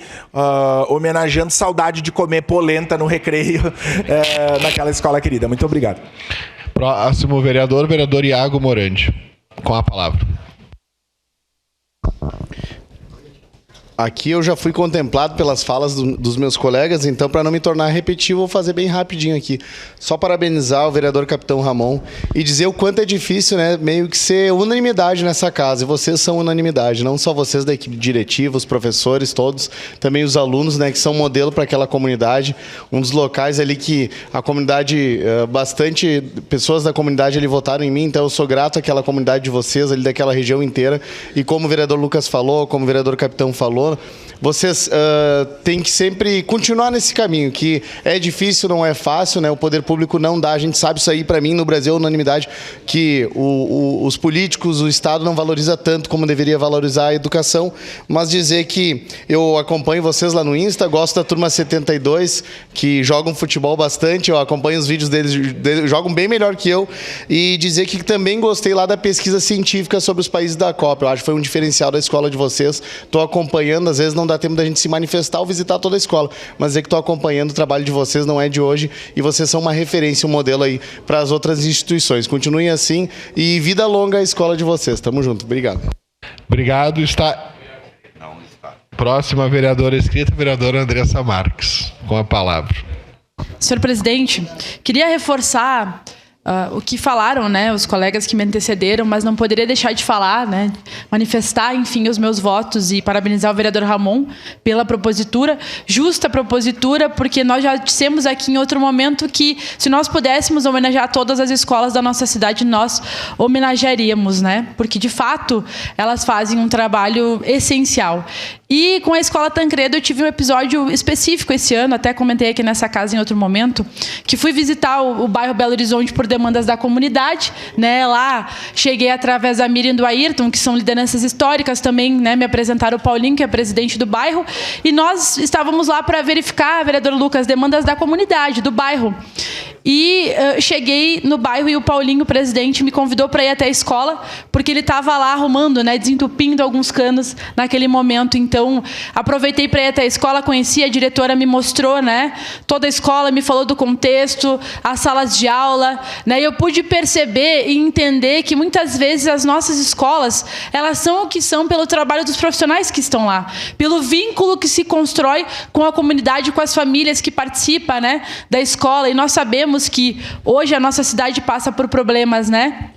homenageando, saudade de comer polenta no recreio naquela escola querida. Muito obrigado. Próximo vereador Iago Morandi, com a palavra. Aqui eu já fui contemplado pelas falas dos meus colegas, então, para não me tornar repetitivo, vou fazer bem rapidinho aqui. Só parabenizar o vereador Capitão Ramon e dizer o quanto é difícil, né, meio que ser unanimidade nessa casa. E vocês são unanimidade, não só vocês da equipe diretiva, os professores todos, também os alunos, né, que são modelo para aquela comunidade. Um dos locais ali que a comunidade, bastante pessoas da comunidade ali votaram em mim, então eu sou grato àquela comunidade de vocês, ali daquela região inteira. E como o vereador Lucas falou, como o vereador Capitão falou, vocês têm que sempre continuar nesse caminho, que é difícil, não é fácil, né? O poder público não dá, a gente sabe isso aí, para mim, no Brasil, unanimidade, que os políticos, o Estado não valoriza tanto como deveria valorizar a educação, mas dizer que eu acompanho vocês lá no Insta, gosto da Turma 72, que jogam futebol bastante, eu acompanho os vídeos deles, jogam bem melhor que eu, e dizer que também gostei lá da pesquisa científica sobre os países da Copa, eu acho que foi um diferencial da escola de vocês, estou acompanhando, às vezes não dá tempo da gente se manifestar ou visitar toda a escola, mas é que estou acompanhando o trabalho de vocês, não é de hoje, e vocês são uma referência, um modelo aí para as outras instituições. Continuem assim e vida longa à escola de vocês. Tamo junto. Obrigado. Obrigado. Próxima vereadora escrita, vereadora Andressa Marques, com a palavra. Senhor presidente, queria reforçar o que falaram, né, os colegas que me antecederam, mas não poderia deixar de falar, né, manifestar, enfim, os meus votos e parabenizar o vereador Ramon pela propositura, justa propositura, porque nós já dissemos aqui em outro momento que se nós pudéssemos homenagear todas as escolas da nossa cidade, nós homenagearíamos, né, porque de fato elas fazem um trabalho essencial. E com a Escola Tancredo eu tive um episódio específico esse ano, até comentei aqui nessa casa em outro momento, que fui visitar o bairro Belo Horizonte por demandas da comunidade, né? Lá cheguei através da Miriam e do Ayrton, que são lideranças históricas também, né? Me apresentaram o Paulinho, que é presidente do bairro, e nós estávamos lá para verificar, vereador Lucas, demandas da comunidade, do bairro. E cheguei no bairro e o Paulinho, o presidente, me convidou para ir até a escola, porque ele estava lá arrumando, né, desentupindo alguns canos naquele momento. Então, aproveitei para ir até a escola, conheci, a diretora me mostrou, né, toda a escola, me falou do contexto, as salas de aula, né, e eu pude perceber e entender que muitas vezes as nossas escolas, elas são o que são pelo trabalho dos profissionais que estão lá, pelo vínculo que se constrói com a comunidade, com as famílias que participam, né, da escola. E nós sabemos que hoje a nossa cidade passa por problemas, né,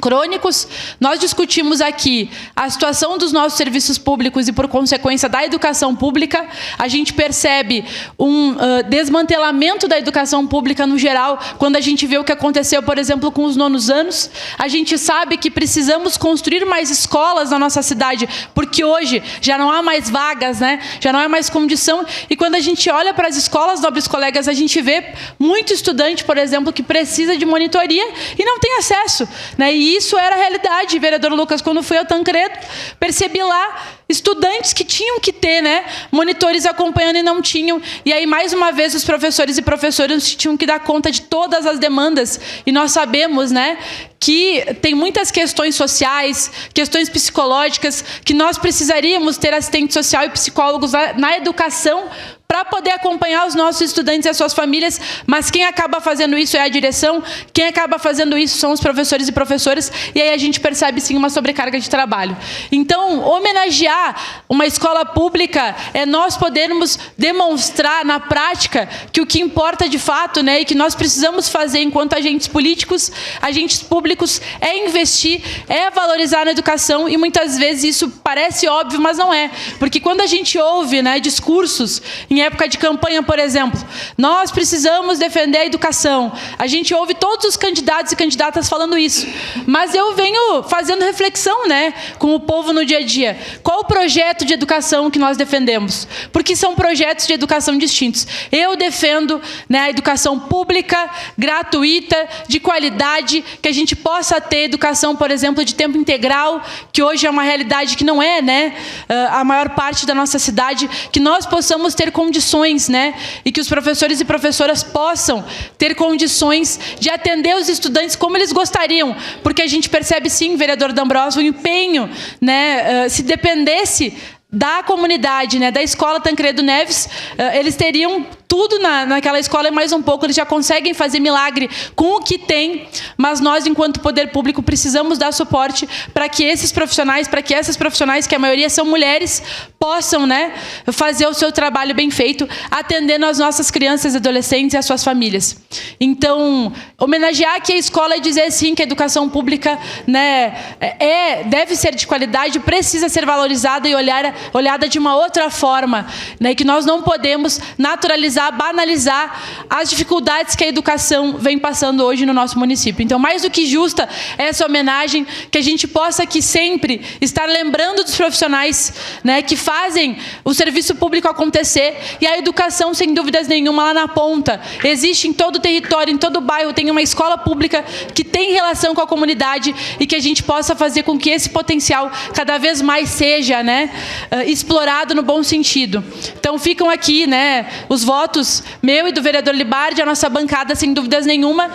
crônicos. Nós discutimos aqui a situação dos nossos serviços públicos e, por consequência, da educação pública. A gente percebe um desmantelamento da educação pública no geral, quando a gente vê o que aconteceu, por exemplo, com os nonos anos. A gente sabe que precisamos construir mais escolas na nossa cidade, porque hoje já não há mais vagas, né? Já não há mais condição. E quando a gente olha para as escolas, nobres colegas, a gente vê muito estudante, por exemplo, que precisa de monitoria e não tem acesso, né? E isso era a realidade, vereador Lucas. Quando fui ao Tancredo, percebi lá estudantes que tinham que ter, né, monitores acompanhando e não tinham. E aí, mais uma vez, os professores e professoras tinham que dar conta de todas as demandas. E nós sabemos, né, que tem muitas questões sociais, questões psicológicas, que nós precisaríamos ter assistente social e psicólogos na educação para poder acompanhar os nossos estudantes e as suas famílias, mas quem acaba fazendo isso é a direção, quem acaba fazendo isso são os professores e professoras, e aí a gente percebe sim uma sobrecarga de trabalho. Então, homenagear uma escola pública é nós podermos demonstrar na prática que o que importa de fato, né, e que nós precisamos fazer enquanto agentes políticos, agentes públicos, é investir, é valorizar na educação, e muitas vezes isso parece óbvio, mas não é. Porque quando a gente ouve, né, discursos em época de campanha, por exemplo, nós precisamos defender a educação. A gente ouve todos os candidatos e candidatas falando isso. Mas eu venho fazendo reflexão, né, com o povo no dia a dia. Qual o projeto de educação que nós defendemos? Porque são projetos de educação distintos. Eu defendo, né, a educação pública, gratuita, de qualidade, que a gente possa ter educação, por exemplo, de tempo integral, que hoje é uma realidade que não é, né, a maior parte da nossa cidade, que nós possamos ter condições, né, e que os professores e professoras possam ter condições de atender os estudantes como eles gostariam, porque a gente percebe sim, vereador D'Ambrosio, o empenho, né, se dependesse da comunidade, né, da escola Tancredo Neves, eles teriam tudo naquela escola e mais um pouco, eles já conseguem fazer milagre com o que tem, mas nós, enquanto poder público, precisamos dar suporte para que esses profissionais, para que essas profissionais, que a maioria são mulheres, possam, né, fazer o seu trabalho bem feito, atendendo as nossas crianças e adolescentes e as suas famílias. Então, homenagear aqui a escola e dizer sim que a educação pública, né, deve ser de qualidade, precisa ser valorizada e olhada de uma outra forma, né, que nós não podemos naturalizar, banalizar as dificuldades que a educação vem passando hoje no nosso município. Então, mais do que justa essa homenagem, que a gente possa aqui sempre estar lembrando dos profissionais, né, que fazem o serviço público acontecer, e a educação, sem dúvidas nenhuma, lá na ponta. Existe em todo o território, em todo o bairro, tem uma escola pública que tem relação com a comunidade, e que a gente possa fazer com que esse potencial cada vez mais seja, né, explorado no bom sentido. Então, ficam aqui, né, os votos meu e do vereador Libardi. A nossa bancada, sem dúvidas nenhuma,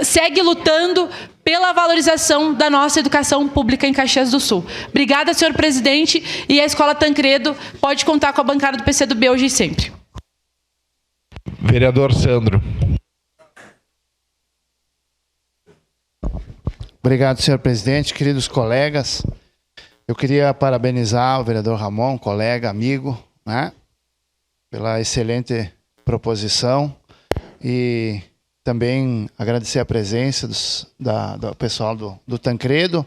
segue lutando pela valorização da nossa educação pública em Caxias do Sul. Obrigada, senhor presidente, e a Escola Tancredo pode contar com a bancada do PCdoB hoje e sempre. Vereador Sandro. Obrigado, senhor presidente, queridos colegas. Eu queria parabenizar o vereador Ramon, colega, amigo, né, pela excelente proposição, e também agradecer a presença do pessoal do Tancredo,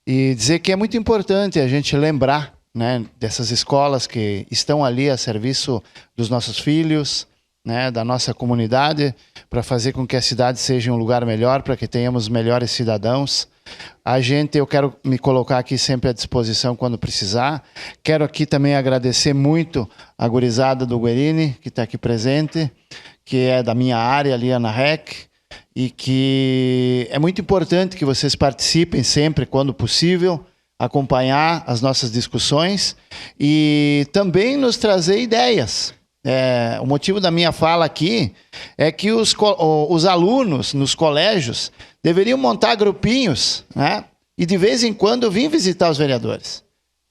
e dizer que é muito importante a gente lembrar, né, dessas escolas que estão ali a serviço dos nossos filhos, né, da nossa comunidade, para fazer com que a cidade seja um lugar melhor, para que tenhamos melhores cidadãos. Eu quero me colocar aqui sempre à disposição quando precisar. Quero aqui também agradecer muito a gurizada do Guerini, que está aqui presente, que é da minha área ali, na REC, e que é muito importante que vocês participem sempre, quando possível, acompanhar as nossas discussões e também nos trazer ideias. O motivo da minha fala aqui é que os alunos nos colégios deveriam montar grupinhos, né? E de vez em quando vir visitar os vereadores.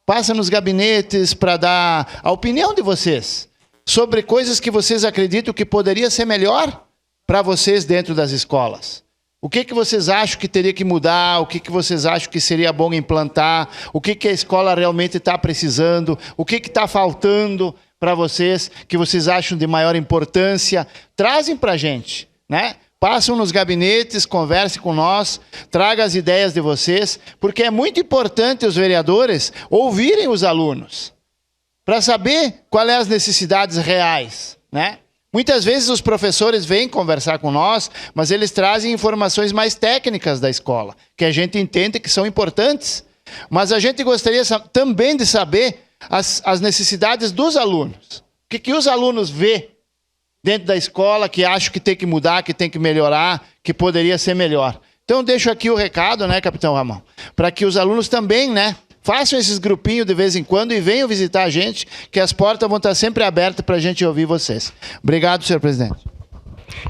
Passa nos gabinetes para dar a opinião de vocês sobre coisas que vocês acreditam que poderia ser melhor para vocês dentro das escolas. O que vocês acham que teria que mudar? O que vocês acham que seria bom implantar? O que a escola realmente está precisando? O que está faltando para vocês, que vocês acham de maior importância? Trazem para a gente, né? Passam nos gabinetes, conversem com nós, tragam as ideias de vocês, porque é muito importante os vereadores ouvirem os alunos, para saber quais são as necessidades reais, né? Muitas vezes os professores vêm conversar com nós, mas eles trazem informações mais técnicas da escola, que a gente entende que são importantes. Mas a gente gostaria também de saber as necessidades dos alunos. O que os alunos vê dentro da escola que acham que tem que mudar, que tem que melhorar, que poderia ser melhor. Então deixo aqui o recado, né, Capitão Ramon, para que os alunos também, né, façam esses grupinhos de vez em quando e venham visitar a gente, que as portas vão estar sempre abertas para a gente ouvir vocês. Obrigado, senhor presidente.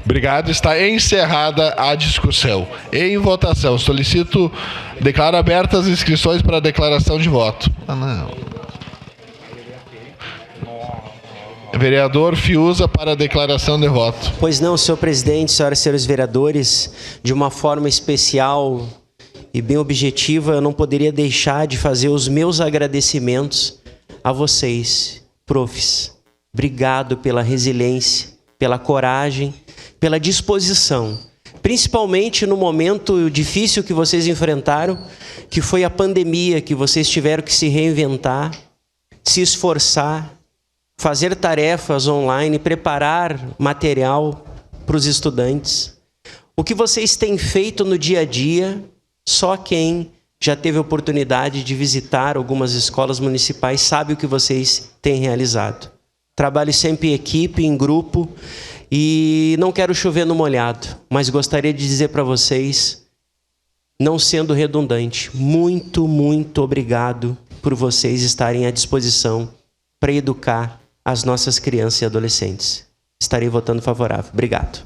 Obrigado. Está encerrada a discussão. Em votação, declaro abertas as inscrições para a declaração de voto. Vereador Fiuza para a declaração de voto. Pois não, senhor presidente, senhoras e senhores vereadores, de uma forma especial e bem objetiva, eu não poderia deixar de fazer os meus agradecimentos a vocês, profs. Obrigado pela resiliência, pela coragem, pela disposição. Principalmente no momento difícil que vocês enfrentaram, que foi a pandemia, que vocês tiveram que se reinventar, se esforçar, fazer tarefas online, preparar material para os estudantes. O que vocês têm feito no dia a dia, só quem já teve a oportunidade de visitar algumas escolas municipais sabe o que vocês têm realizado. Trabalho sempre em equipe, em grupo, e não quero chover no molhado, mas gostaria de dizer para vocês, não sendo redundante, muito, muito obrigado por vocês estarem à disposição para educar as nossas crianças e adolescentes. Estarei votando favorável. Obrigado.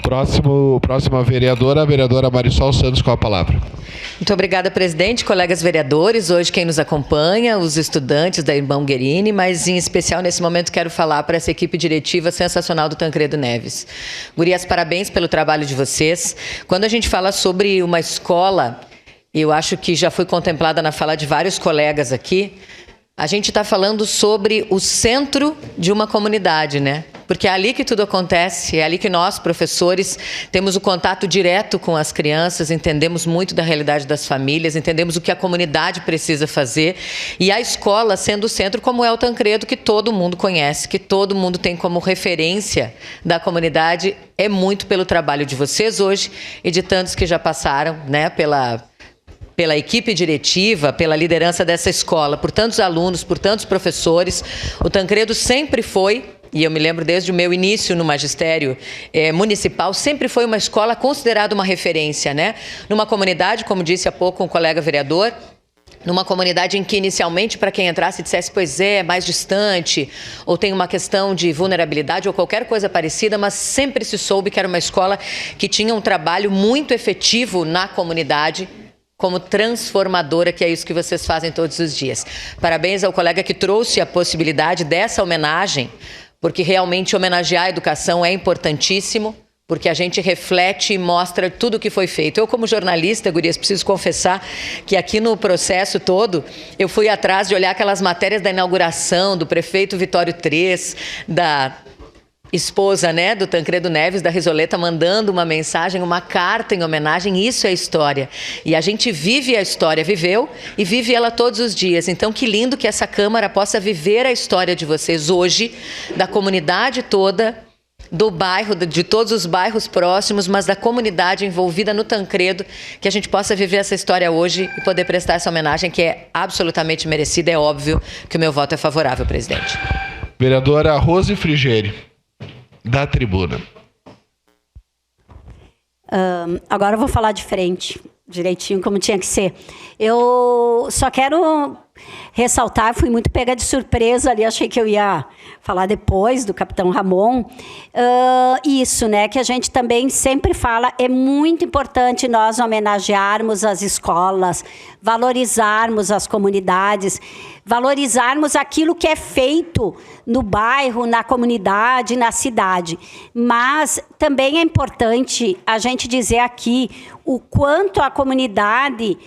Próxima vereadora, a vereadora Marisol Santos, com a palavra. Muito obrigada, presidente, colegas vereadores, hoje quem nos acompanha, os estudantes da Irmão Guerini, mas em especial nesse momento quero falar para essa equipe diretiva sensacional do Tancredo Neves. Gurias, parabéns pelo trabalho de vocês. Quando a gente fala sobre uma escola, eu acho que já foi contemplada na fala de vários colegas aqui, a gente está falando sobre o centro de uma comunidade, né? Porque é ali que tudo acontece, é ali que nós, professores, temos o contato direto com as crianças, entendemos muito da realidade das famílias, entendemos o que a comunidade precisa fazer. E a escola sendo o centro, como é o Tancredo, que todo mundo conhece, que todo mundo tem como referência da comunidade, é muito pelo trabalho de vocês hoje e de tantos que já passaram, né, pela equipe diretiva, pela liderança dessa escola, por tantos alunos, por tantos professores. O Tancredo sempre foi, e eu me lembro desde o meu início no magistério municipal, sempre foi uma escola considerada uma referência, né? Numa comunidade, como disse há pouco um colega vereador, numa comunidade em que inicialmente para quem entrasse dissesse, pois é mais distante, ou tem uma questão de vulnerabilidade ou qualquer coisa parecida, mas sempre se soube que era uma escola que tinha um trabalho muito efetivo na comunidade, como transformadora, que é isso que vocês fazem todos os dias. Parabéns ao colega que trouxe a possibilidade dessa homenagem, porque realmente homenagear a educação é importantíssimo, porque a gente reflete e mostra tudo o que foi feito. Eu, como jornalista, gurias, preciso confessar que aqui no processo todo, eu fui atrás de olhar aquelas matérias da inauguração, do prefeito Vitório III, da esposa, né, do Tancredo Neves, da Risoleta, mandando uma mensagem, uma carta em homenagem. Isso é história. E a gente vive a história, viveu e vive ela todos os dias. Então, que lindo que essa Câmara possa viver a história de vocês hoje, da comunidade toda, do bairro, de todos os bairros próximos, mas da comunidade envolvida no Tancredo, que a gente possa viver essa história hoje e poder prestar essa homenagem que é absolutamente merecida. É óbvio que o meu voto é favorável, presidente. Vereadora Rose Frigeri, da tribuna. Agora eu vou falar de frente, direitinho como tinha que ser. Eu só quero ressaltar, fui muito pega de surpresa ali, achei que eu ia falar depois do capitão Ramon. Isso, né, que a gente também sempre fala, é muito importante nós homenagearmos as escolas, valorizarmos as comunidades, valorizarmos aquilo que é feito no bairro, na comunidade, na cidade. Mas também é importante a gente dizer aqui o quanto a comunidade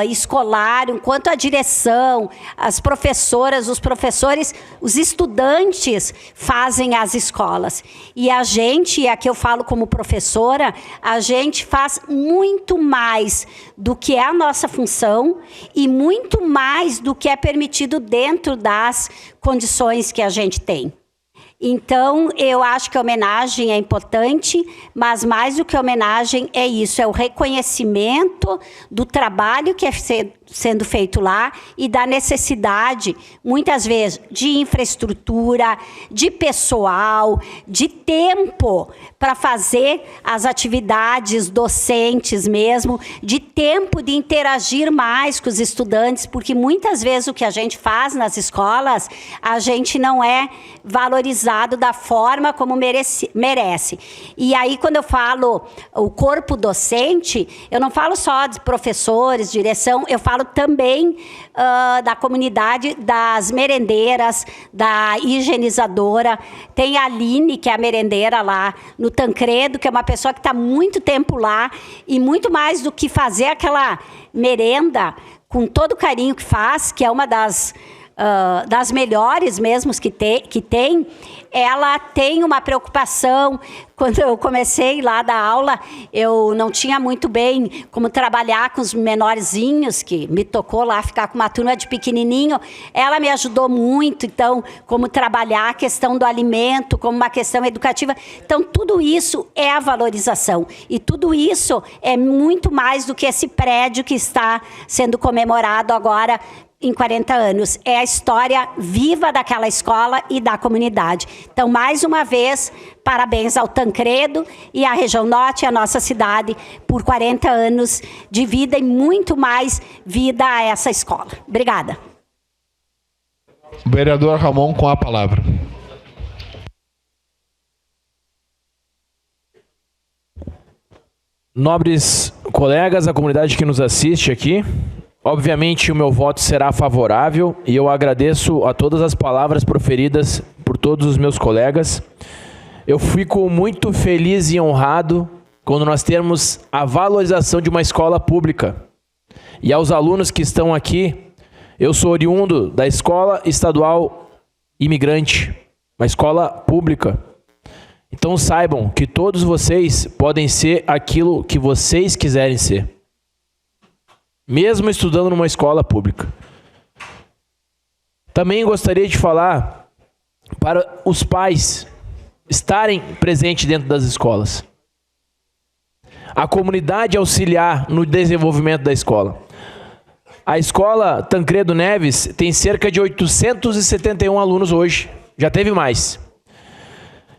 escolar, enquanto a direção, as professoras, os professores, os estudantes fazem as escolas. E a gente, e aqui eu falo como professora, a gente faz muito mais do que é a nossa função e muito mais do que é permitido dentro das condições que a gente tem. Então, eu acho que a homenagem é importante, mas mais do que a homenagem é isso, é o reconhecimento do trabalho que é sendo feito lá e da necessidade, muitas vezes, de infraestrutura, de pessoal, de tempo para fazer as atividades docentes mesmo, de tempo de interagir mais com os estudantes, porque muitas vezes o que a gente faz nas escolas, a gente não é valorizado da forma como merece. E aí, quando eu falo o corpo docente, eu não falo só de professores, direção, eu falo também da comunidade, das merendeiras, da higienizadora. Tem a Aline, que é a merendeira lá no Tancredo, que é uma pessoa que está muito tempo lá, e muito mais do que fazer aquela merenda com todo o carinho que faz, que é uma das melhores mesmo que tem, ela tem uma preocupação. Quando eu comecei lá da aula, eu não tinha muito bem como trabalhar com os menorzinhos, que me tocou lá ficar com uma turma de pequenininho. Ela me ajudou muito, então, como trabalhar a questão do alimento, como uma questão educativa. Então, tudo isso é a valorização. E tudo isso é muito mais do que esse prédio que está sendo comemorado agora em 40 anos. É a história viva daquela escola e da comunidade. Então, mais uma vez, parabéns ao Tancredo e à região norte, a nossa cidade, por 40 anos de vida e muito mais vida a essa escola. Obrigada. Vereador Ramon, com a palavra. Nobres colegas, a comunidade que nos assiste aqui, obviamente o meu voto será favorável e eu agradeço a todas as palavras proferidas por todos os meus colegas. Eu fico muito feliz e honrado quando nós temos a valorização de uma escola pública. E aos alunos que estão aqui, eu sou oriundo da Escola Estadual Imigrante, uma escola pública. Então saibam que todos vocês podem ser aquilo que vocês quiserem ser, mesmo estudando numa escola pública. Também gostaria de falar para os pais estarem presentes dentro das escolas. A comunidade auxiliar no desenvolvimento da escola. A escola Tancredo Neves tem cerca de 871 alunos hoje. Já teve mais.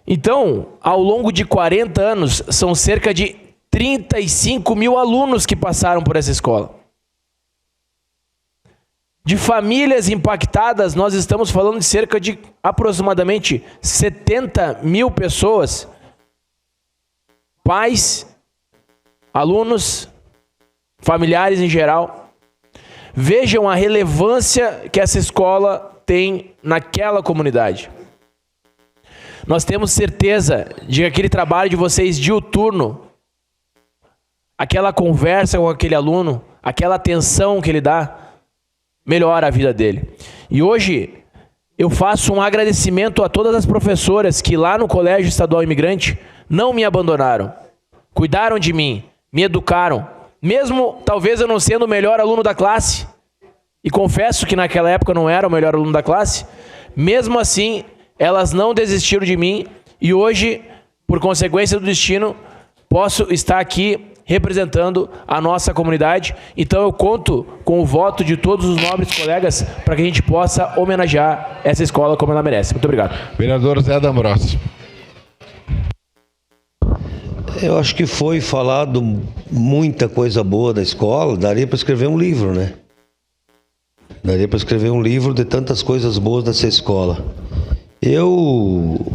Então, ao longo de 40 anos, são cerca de 35 mil alunos que passaram por essa escola. De famílias impactadas, nós estamos falando de cerca de aproximadamente 70 mil pessoas. Pais, alunos, familiares em geral. Vejam a relevância que essa escola tem naquela comunidade. Nós temos certeza de que aquele trabalho de vocês diuturno, aquela conversa com aquele aluno, aquela atenção que ele dá, melhora a vida dele. E hoje eu faço um agradecimento a todas as professoras que lá no Colégio Estadual Imigrante não me abandonaram, cuidaram de mim, me educaram, mesmo talvez eu não sendo o melhor aluno da classe, e confesso que naquela época eu não era o melhor aluno da classe, mesmo assim elas não desistiram de mim E hoje, por consequência do destino, posso estar aqui representando a nossa comunidade. Então eu conto com o voto de todos os nobres colegas para que a gente possa homenagear essa escola como ela merece. Muito obrigado. Vereador Zé D'Ambrosio. Eu acho que foi falado muita coisa boa da escola. Daria para escrever um livro, né? Daria para escrever um livro de tantas coisas boas dessa escola. Eu,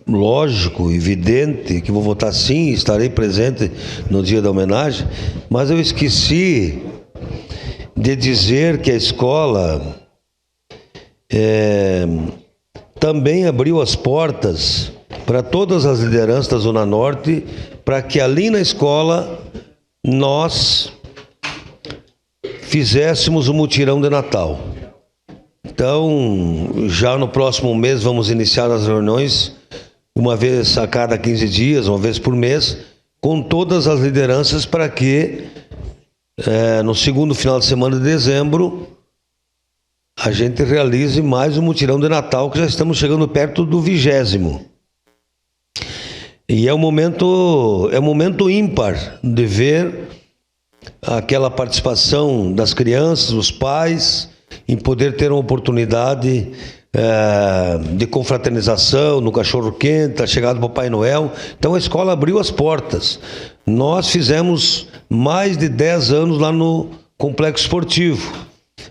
lógico, evidente, que vou votar sim, estarei presente no dia da homenagem, mas eu esqueci de dizer que a escola também abriu as portas para todas as lideranças da Zona Norte, para que ali na escola nós fizéssemos o mutirão de Natal. Então, já no próximo mês vamos iniciar as reuniões, uma vez a cada 15 dias, uma vez por mês, com todas as lideranças para que no segundo final de semana de dezembro a gente realize mais um mutirão de Natal, que já estamos chegando perto do 20º. E é um momento ímpar de ver aquela participação das crianças, dos pais, em poder ter uma oportunidade de confraternização no cachorro-quente, a chegada do Papai Noel. Então a escola abriu as portas. Nós fizemos mais de 10 anos lá no Complexo Esportivo,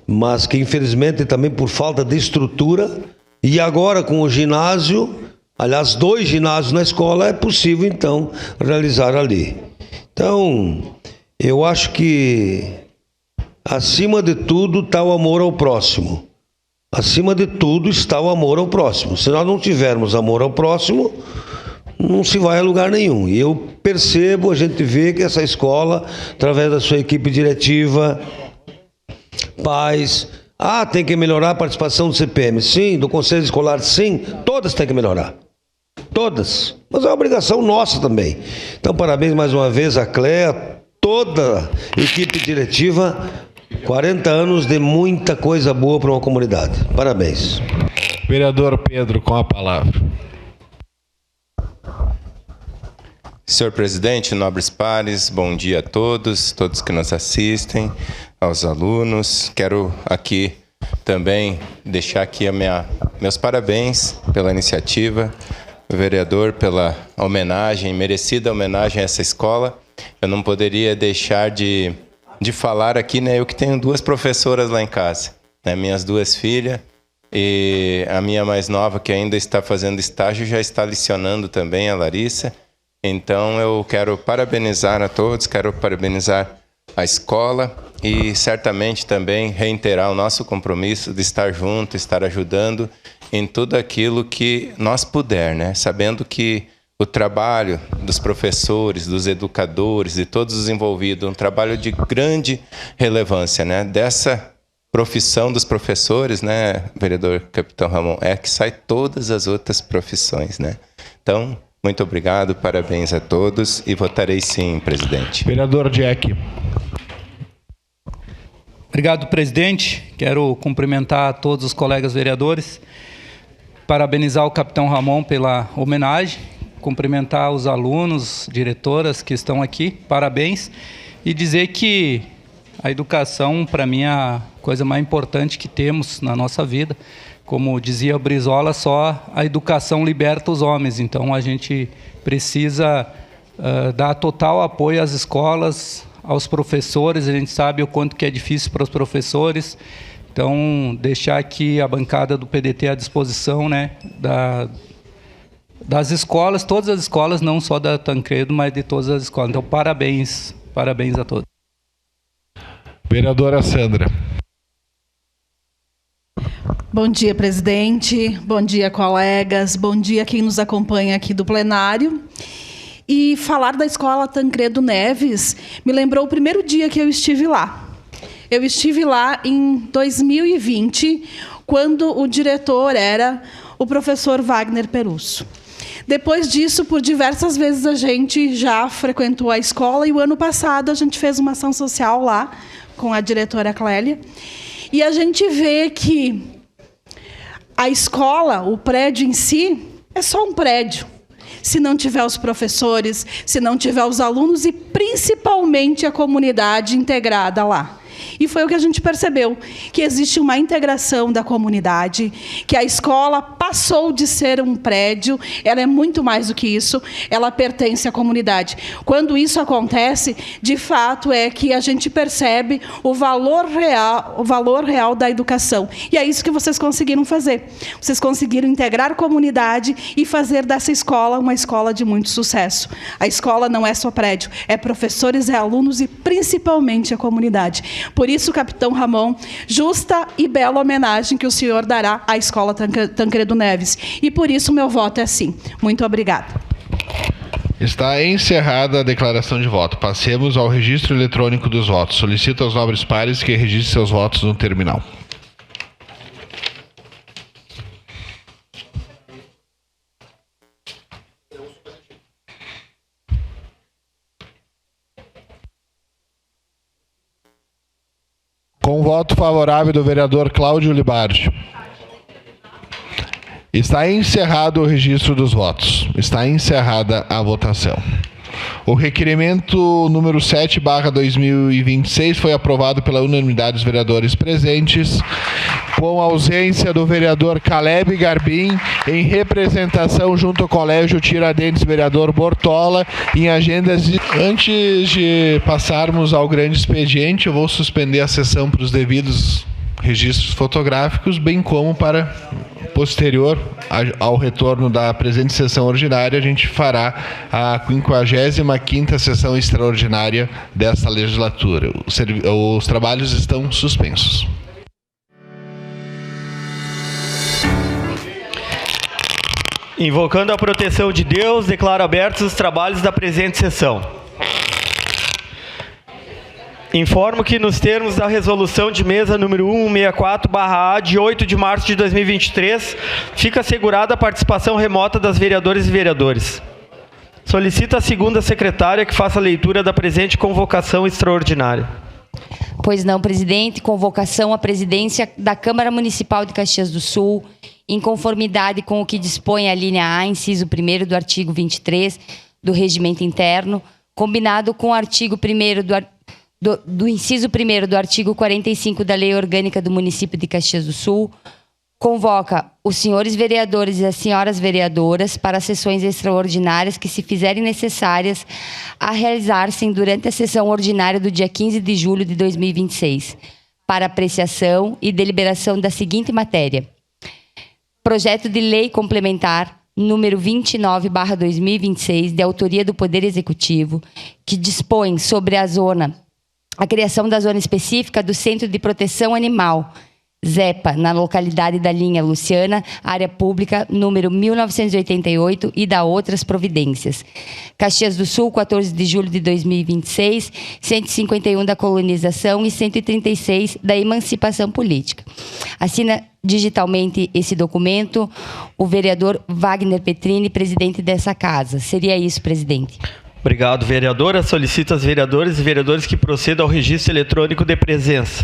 mas que infelizmente também por falta de estrutura, e agora com o ginásio, aliás 2 ginásios na escola, é possível então realizar ali. Então eu acho que acima de tudo está o amor ao próximo. Acima de tudo está o amor ao próximo. Se nós não tivermos amor ao próximo, não se vai a lugar nenhum. E eu percebo, a gente vê que essa escola, através da sua equipe diretiva, pais, tem que melhorar a participação do CPM, sim, do Conselho Escolar, sim, todas têm que melhorar. Todas. Mas é uma obrigação nossa também. Então, parabéns mais uma vez a Cléa, toda a equipe diretiva. 40 anos de muita coisa boa para uma comunidade. Parabéns. Vereador Pedro, com a palavra. Senhor presidente, nobres pares, bom dia a todos que nos assistem, aos alunos. Quero aqui também deixar aqui meus parabéns pela iniciativa, vereador, pela homenagem, merecida homenagem a essa escola. Eu não poderia deixar de falar aqui, né? Eu que tenho 2 professoras lá em casa, né? Minhas 2 filhas, e a minha mais nova, que ainda está fazendo estágio, já está lecionando também, a Larissa. Então eu quero parabenizar a todos, quero parabenizar a escola e certamente também reiterar o nosso compromisso de estar junto, estar ajudando em tudo aquilo que nós puder, né? Sabendo que o trabalho dos professores, dos educadores, de todos os envolvidos, um trabalho de grande relevância, né? Dessa profissão dos professores, né, vereador Capitão Ramon, é que sai todas as outras profissões, né? Então, muito obrigado, parabéns a todos e votarei sim, presidente. Vereador Jack. Obrigado, presidente. Quero cumprimentar todos os colegas vereadores, parabenizar o Capitão Ramon pela homenagem, cumprimentar os alunos, diretoras que estão aqui, parabéns, e dizer que a educação, para mim, é a coisa mais importante que temos na nossa vida. Como dizia o Brizola, só a educação liberta os homens, então a gente precisa dar total apoio às escolas, aos professores. A gente sabe o quanto que é difícil para os professores, então deixar aqui a bancada do PDT à disposição, né, das escolas, todas as escolas, não só da Tancredo, mas de todas as escolas. Então, parabéns a todos. Vereadora Sandra. Bom dia, presidente. Bom dia, colegas. Bom dia quem nos acompanha aqui do plenário. E falar da escola Tancredo Neves me lembrou o primeiro dia que eu estive lá. Eu estive lá em 2020, quando o diretor era o professor Wagner Perusso. Depois disso, por diversas vezes, a gente já frequentou a escola, e o ano passado a gente fez uma ação social lá com a diretora Clélia. E a gente vê que a escola, o prédio em si, é só um prédio. Se não tiver os professores, se não tiver os alunos e principalmente a comunidade integrada lá. E foi o que a gente percebeu, que existe uma integração da comunidade, que a escola passou de ser um prédio, ela é muito mais do que isso, ela pertence à comunidade. Quando isso acontece, de fato, é que a gente percebe o valor real da educação. E é isso que vocês conseguiram fazer. Vocês conseguiram integrar a comunidade e fazer dessa escola uma escola de muito sucesso. A escola não é só prédio, é professores, é alunos e principalmente a comunidade. Por isso, capitão Ramon, justa e bela homenagem que o senhor dará à Escola Tancredo Neves. E por isso meu voto é sim. Muito obrigada. Está encerrada a declaração de voto. Passemos ao registro eletrônico dos votos. Solicito aos nobres pares que registrem seus votos no terminal. Com voto favorável do vereador Cláudio Libardi. Está encerrado o registro dos votos. Está encerrada a votação. O requerimento número 7/2026 foi aprovado pela unanimidade dos vereadores presentes, com ausência do vereador Caleb Garbim, em representação junto ao Colégio Tiradentes, vereador Bortola, em agendas de... Antes de passarmos ao grande expediente, eu vou suspender a sessão para os devidos registros fotográficos, bem como para posterior ao retorno da presente sessão ordinária, a gente fará a 55ª sessão extraordinária desta legislatura. Os trabalhos estão suspensos. Invocando a proteção de Deus, declaro abertos os trabalhos da presente sessão. Informo que, nos termos da resolução de mesa número 164/A, de 8 de março de 2023, fica assegurada a participação remota das vereadoras e vereadores. Solicito a segunda secretária que faça a leitura da presente convocação extraordinária. Pois não, presidente. Convocação à presidência da Câmara Municipal de Caxias do Sul, em conformidade com o que dispõe a linha A, inciso 1º do artigo 23 do Regimento Interno, combinado com o artigo 1º do inciso 1º do artigo 45 da Lei Orgânica do Município de Caxias do Sul, convoca os senhores vereadores e as senhoras vereadoras para sessões extraordinárias que se fizerem necessárias a realizar-se durante a sessão ordinária do dia 15 de julho de 2026, para apreciação e deliberação da seguinte matéria: projeto de lei complementar número 29/2026, de autoria do Poder Executivo, que dispõe sobre a criação da zona específica do Centro de Proteção Animal, ZEPA, na localidade da linha Luciana, área pública, número 1988, e da outras providências. Caxias do Sul, 14 de julho de 2026, 151 da colonização e 136 da emancipação política. Assina digitalmente esse documento o vereador Wagner Petrini, presidente dessa casa. Seria isso, presidente. Obrigado, vereadora. Solicito aos vereadores e vereadores que procedam ao registro eletrônico de presença.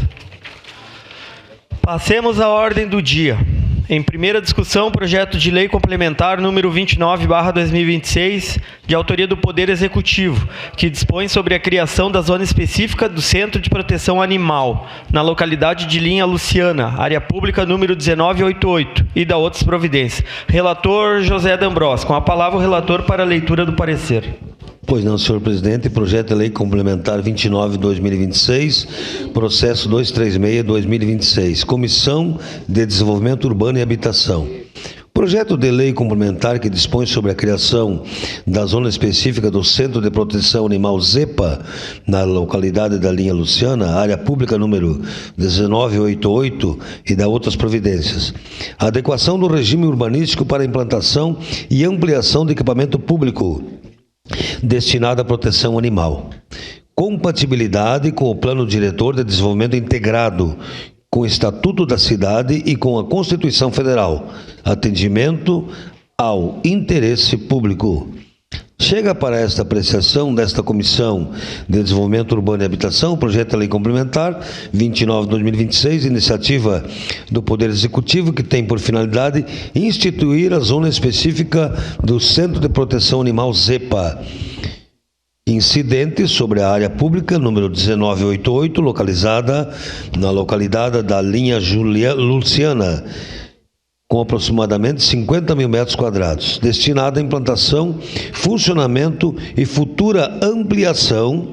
Passemos à ordem do dia. Em primeira discussão, projeto de lei complementar número 29/2026, de autoria do Poder Executivo, que dispõe sobre a criação da zona específica do Centro de Proteção Animal, na localidade de Linha Luciana, área pública número 1988, e da outras providências. Relator José D'Ambrosio. Com a palavra o relator para a leitura do parecer. Pois não, senhor presidente. Projeto de lei complementar 29/2026, processo 236/2026, Comissão de Desenvolvimento Urbano e Habitação. Projeto de lei complementar que dispõe sobre a criação da zona específica do Centro de Proteção Animal ZEPA, na localidade da Linha Luciana, área pública número 1988, e da outras providências. A adequação do regime urbanístico para implantação e ampliação de equipamento público destinado à proteção animal. Compatibilidade com o Plano Diretor de Desenvolvimento Integrado, com o Estatuto da Cidade e com a Constituição Federal. Atendimento ao interesse público. Chega para esta apreciação desta Comissão de Desenvolvimento Urbano e Habitação o projeto de lei complementar 29/2026, iniciativa do Poder Executivo, que tem por finalidade instituir a zona específica do Centro de Proteção Animal ZEPA, incidente sobre a área pública número 1988, localizada na localidade da Linha Luciana, com aproximadamente 50 mil metros quadrados, destinada à implantação, funcionamento e futura ampliação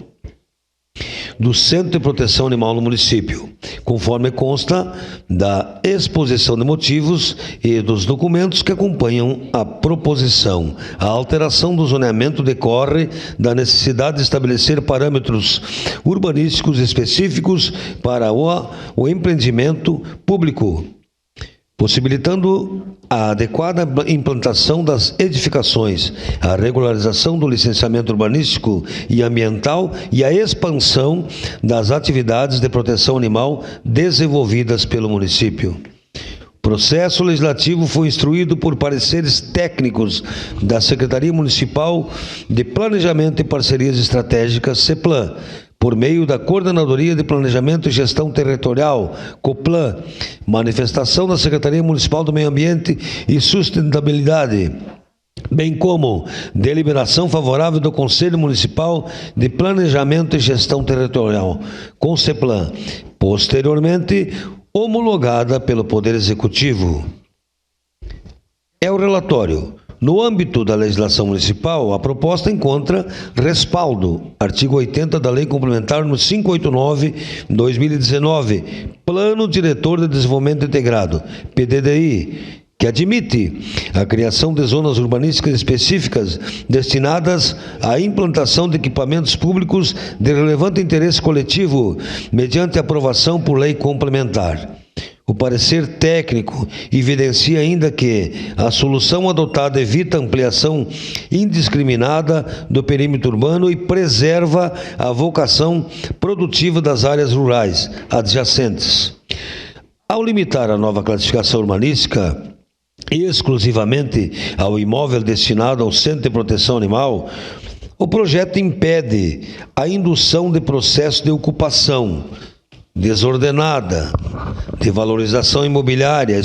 do Centro de Proteção Animal no município, conforme consta da exposição de motivos e dos documentos que acompanham a proposição. A alteração do zoneamento decorre da necessidade de estabelecer parâmetros urbanísticos específicos para o empreendimento público, possibilitando a adequada implantação das edificações, a regularização do licenciamento urbanístico e ambiental e a expansão das atividades de proteção animal desenvolvidas pelo município. O processo legislativo foi instruído por pareceres técnicos da Secretaria Municipal de Planejamento e Parcerias Estratégicas, CEPLAN, por meio da Coordenadoria de Planejamento e Gestão Territorial, COPLAN, manifestação da Secretaria Municipal do Meio Ambiente e Sustentabilidade, bem como deliberação favorável do Conselho Municipal de Planejamento e Gestão Territorial, CONCEPLAN, posteriormente homologada pelo Poder Executivo. É o relatório. No âmbito da legislação municipal, a proposta encontra respaldo, artigo 80 da Lei Complementar número 589/2019, Plano Diretor de Desenvolvimento Integrado, PDDI, que admite a criação de zonas urbanísticas específicas destinadas à implantação de equipamentos públicos de relevante interesse coletivo, mediante aprovação por lei complementar. O parecer técnico evidencia ainda que a solução adotada evita ampliação indiscriminada do perímetro urbano e preserva a vocação produtiva das áreas rurais adjacentes. Ao limitar a nova classificação urbanística exclusivamente ao imóvel destinado ao Centro de Proteção Animal, o projeto impede a indução de processo de ocupação desordenada, de valorização imobiliária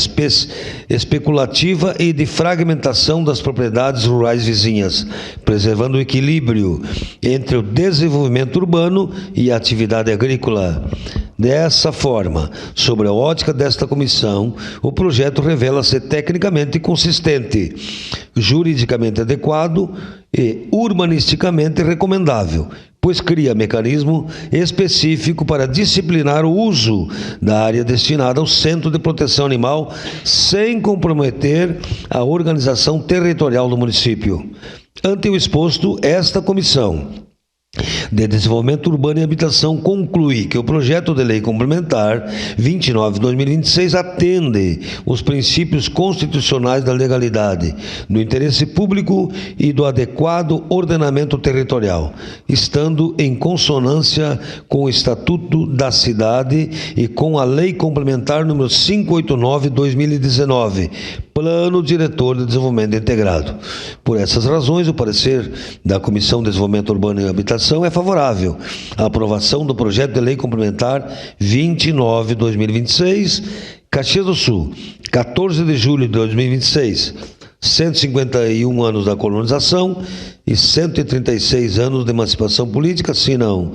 especulativa e de fragmentação das propriedades rurais vizinhas, preservando o equilíbrio entre o desenvolvimento urbano e a atividade agrícola. Dessa forma, sob a ótica desta comissão, o projeto revela-se tecnicamente consistente, juridicamente adequado e urbanisticamente recomendável, pois cria mecanismo específico para disciplinar o uso da área destinada ao Centro de Proteção Animal sem comprometer a organização territorial do município. Ante o exposto, esta comissão de Desenvolvimento Urbano e Habitação conclui que o projeto de lei complementar 29/2026 atende os princípios constitucionais da legalidade, do interesse público e do adequado ordenamento territorial, estando em consonância com o Estatuto da Cidade e com a Lei Complementar número 589/2019, Plano Diretor de Desenvolvimento Integrado. Por essas razões, o parecer da Comissão de Desenvolvimento Urbano e Habitação é favorável à aprovação do projeto de lei complementar 29/2026, Caxias do Sul, 14 de julho de 2026, 151 anos da colonização e 136 anos de emancipação política. Assinam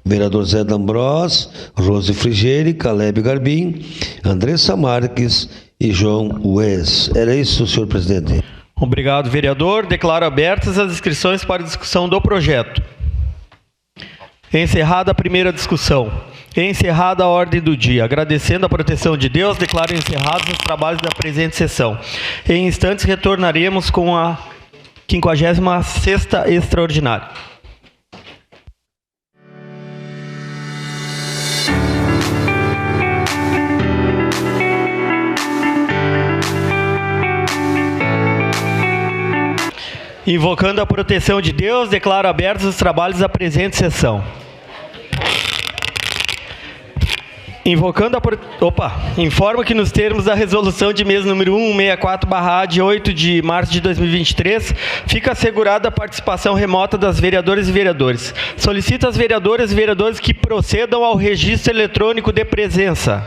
vereador Zé D'Ambrós, Rose Frigieri, Caleb Garbim, Andressa Marques e João Ues. Era isso, senhor presidente. Obrigado, vereador. Declaro abertas as inscrições para discussão do projeto. Encerrada a primeira discussão. Encerrada a ordem do dia. Agradecendo a proteção de Deus, declaro encerrados os trabalhos da presente sessão. Em instantes retornaremos com a 56ª extraordinária. Invocando a proteção de Deus, declaro abertos os trabalhos da presente sessão. Informo que nos termos da resolução de mesa número 164/A de 8 de março de 2023, fica assegurada a participação remota das vereadoras e vereadores. Solicito às vereadoras e vereadores que procedam ao registro eletrônico de presença.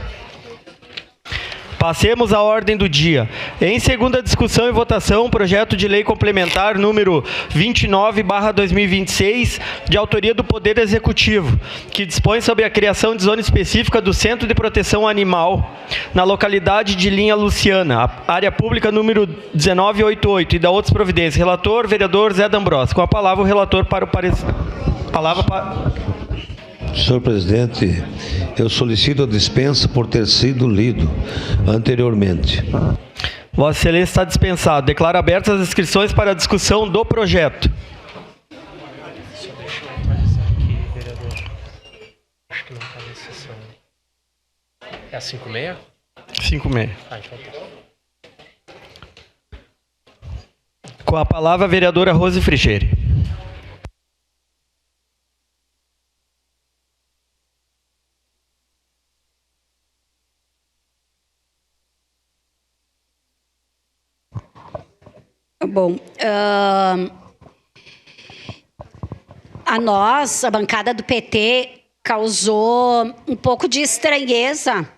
Passemos à ordem do dia. Em segunda discussão e votação, projeto de lei complementar número 29/2026, de autoria do Poder Executivo, que dispõe sobre a criação de zona específica do Centro de Proteção Animal, na localidade de Linha Luciana, área pública número 1988, e da outras providências. Relator, vereador Zé D'Ambrosio. Com a palavra, o relator para o parecer. Senhor presidente, eu solicito a dispensa por ter sido lido anteriormente. Vossa Excelência está dispensado. Declaro abertas as inscrições para a discussão do projeto. É a 56? 56. Ah, então tá. Com a palavra, a vereadora Rose Frigieri. Bom, a nós, a bancada do PT, causou um pouco de estranheza.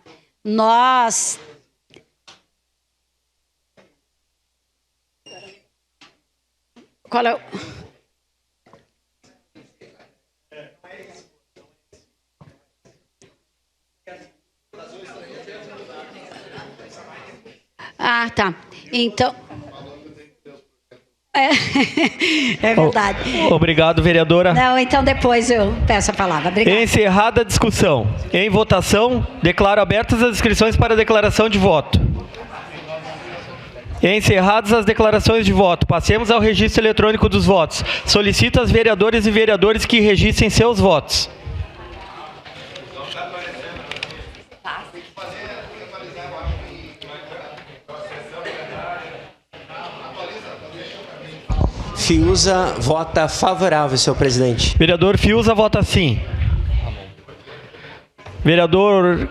Nós... Qual é o... Ah, tá. Então... É verdade. Obrigado, vereadora. Não, então depois eu peço a palavra. Obrigada. Encerrada a discussão. Em votação, declaro abertas as inscrições para a declaração de voto. Encerradas as declarações de voto, passemos ao registro eletrônico dos votos. Solicito às vereadoras e vereadores que registrem seus votos. Fiuza vota favorável, senhor presidente. Vereador Fiuza vota sim. Vereador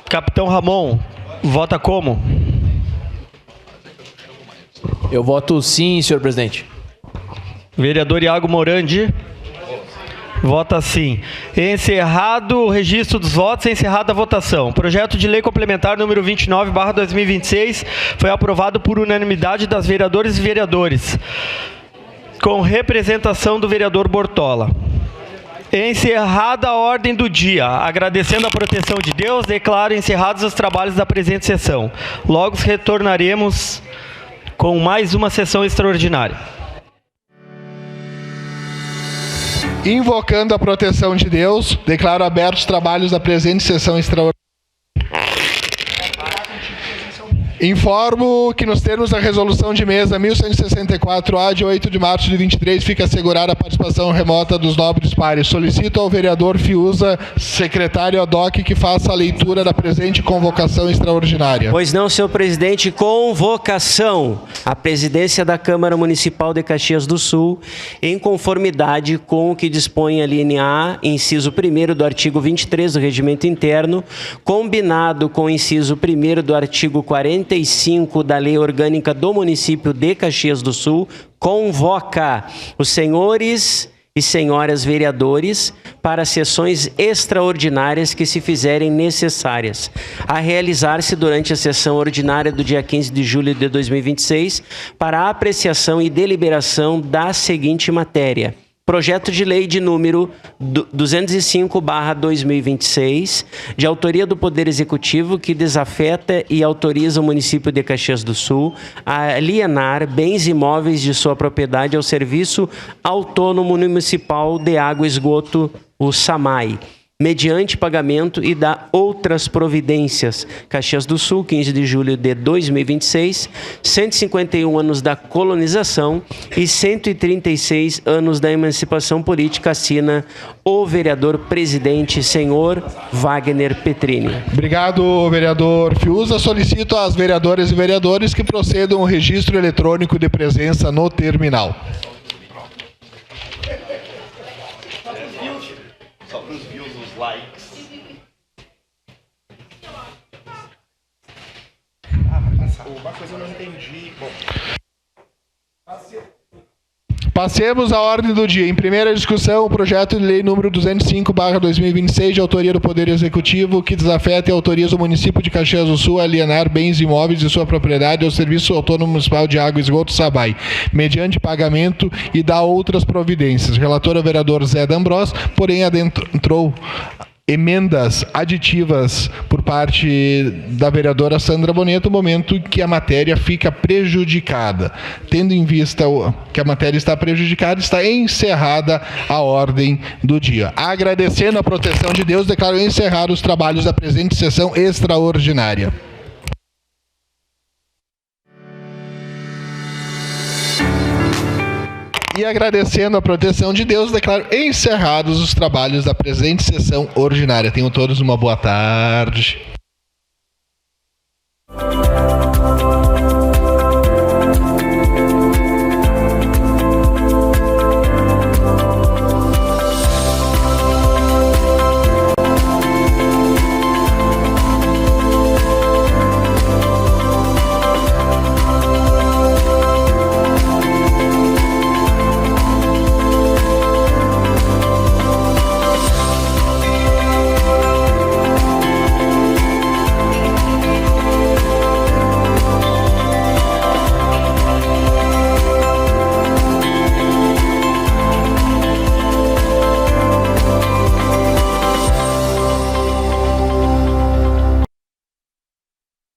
Capitão Ramon vota como? Eu voto sim, senhor presidente. Vereador Iago Morandi vota sim. Encerrado o registro dos votos, encerrada a votação. Projeto de lei complementar número 29/2026 foi aprovado por unanimidade das vereadoras e vereadores, com representação do vereador Bortola. Encerrada a ordem do dia, agradecendo a proteção de Deus, declaro encerrados os trabalhos da presente sessão. Logo retornaremos com mais uma sessão extraordinária. Invocando a proteção de Deus, declaro abertos os trabalhos da presente sessão extraordinária. Informo que nos termos da resolução de mesa 1164-A de 8 de março de 23 fica assegurada a participação remota dos nobres pares. Solicito ao vereador Fiuza, secretário ad hoc, que faça a leitura da presente convocação extraordinária. Pois não, senhor presidente. Convocação à presidência da Câmara Municipal de Caxias do Sul, em conformidade com o que dispõe a linha A, inciso 1º do artigo 23 do Regimento Interno, combinado com o inciso 1º do artigo 45 da Lei Orgânica do Município de Caxias do Sul, convoca os senhores e senhoras vereadores para sessões extraordinárias que se fizerem necessárias, a realizar-se durante a sessão ordinária do dia 15 de julho de 2026, para a apreciação e deliberação da seguinte matéria: projeto de lei de número 205/2026, de autoria do Poder Executivo, que desafeta e autoriza o município de Caxias do Sul a alienar bens imóveis de sua propriedade ao Serviço Autônomo Municipal de Água e Esgoto, o SAMAI, mediante pagamento e da outras providências. Caxias do Sul, 15 de julho de 2026, 151 anos da colonização e 136 anos da emancipação política, assina o vereador presidente, senhor Wagner Petrini. Obrigado, vereador Fiuza. Solicito às vereadoras e vereadores que procedam ao registro eletrônico de presença no terminal. Só para os views, os likes. Uma coisa eu não entendi. Bom. Passemos à ordem do dia. Em primeira discussão, o projeto de lei número 205/2026, de autoria do Poder Executivo, que desafeta e autoriza o município de Caxias do Sul a alienar bens imóveis de sua propriedade ao Serviço Autônomo Municipal de Água e Esgoto SABAI, mediante pagamento e dá outras providências. Relator é o vereador Zé D'Ambrós, porém adentrou emendas aditivas por parte da vereadora Sandra Boneto, no momento que a matéria fica prejudicada. Tendo em vista que a matéria está prejudicada, está encerrada a ordem do dia. Agradecendo a proteção de Deus, declaro encerrar os trabalhos da presente sessão extraordinária. E agradecendo a proteção de Deus, declaro encerrados os trabalhos da presente sessão ordinária. Tenham todos uma boa tarde.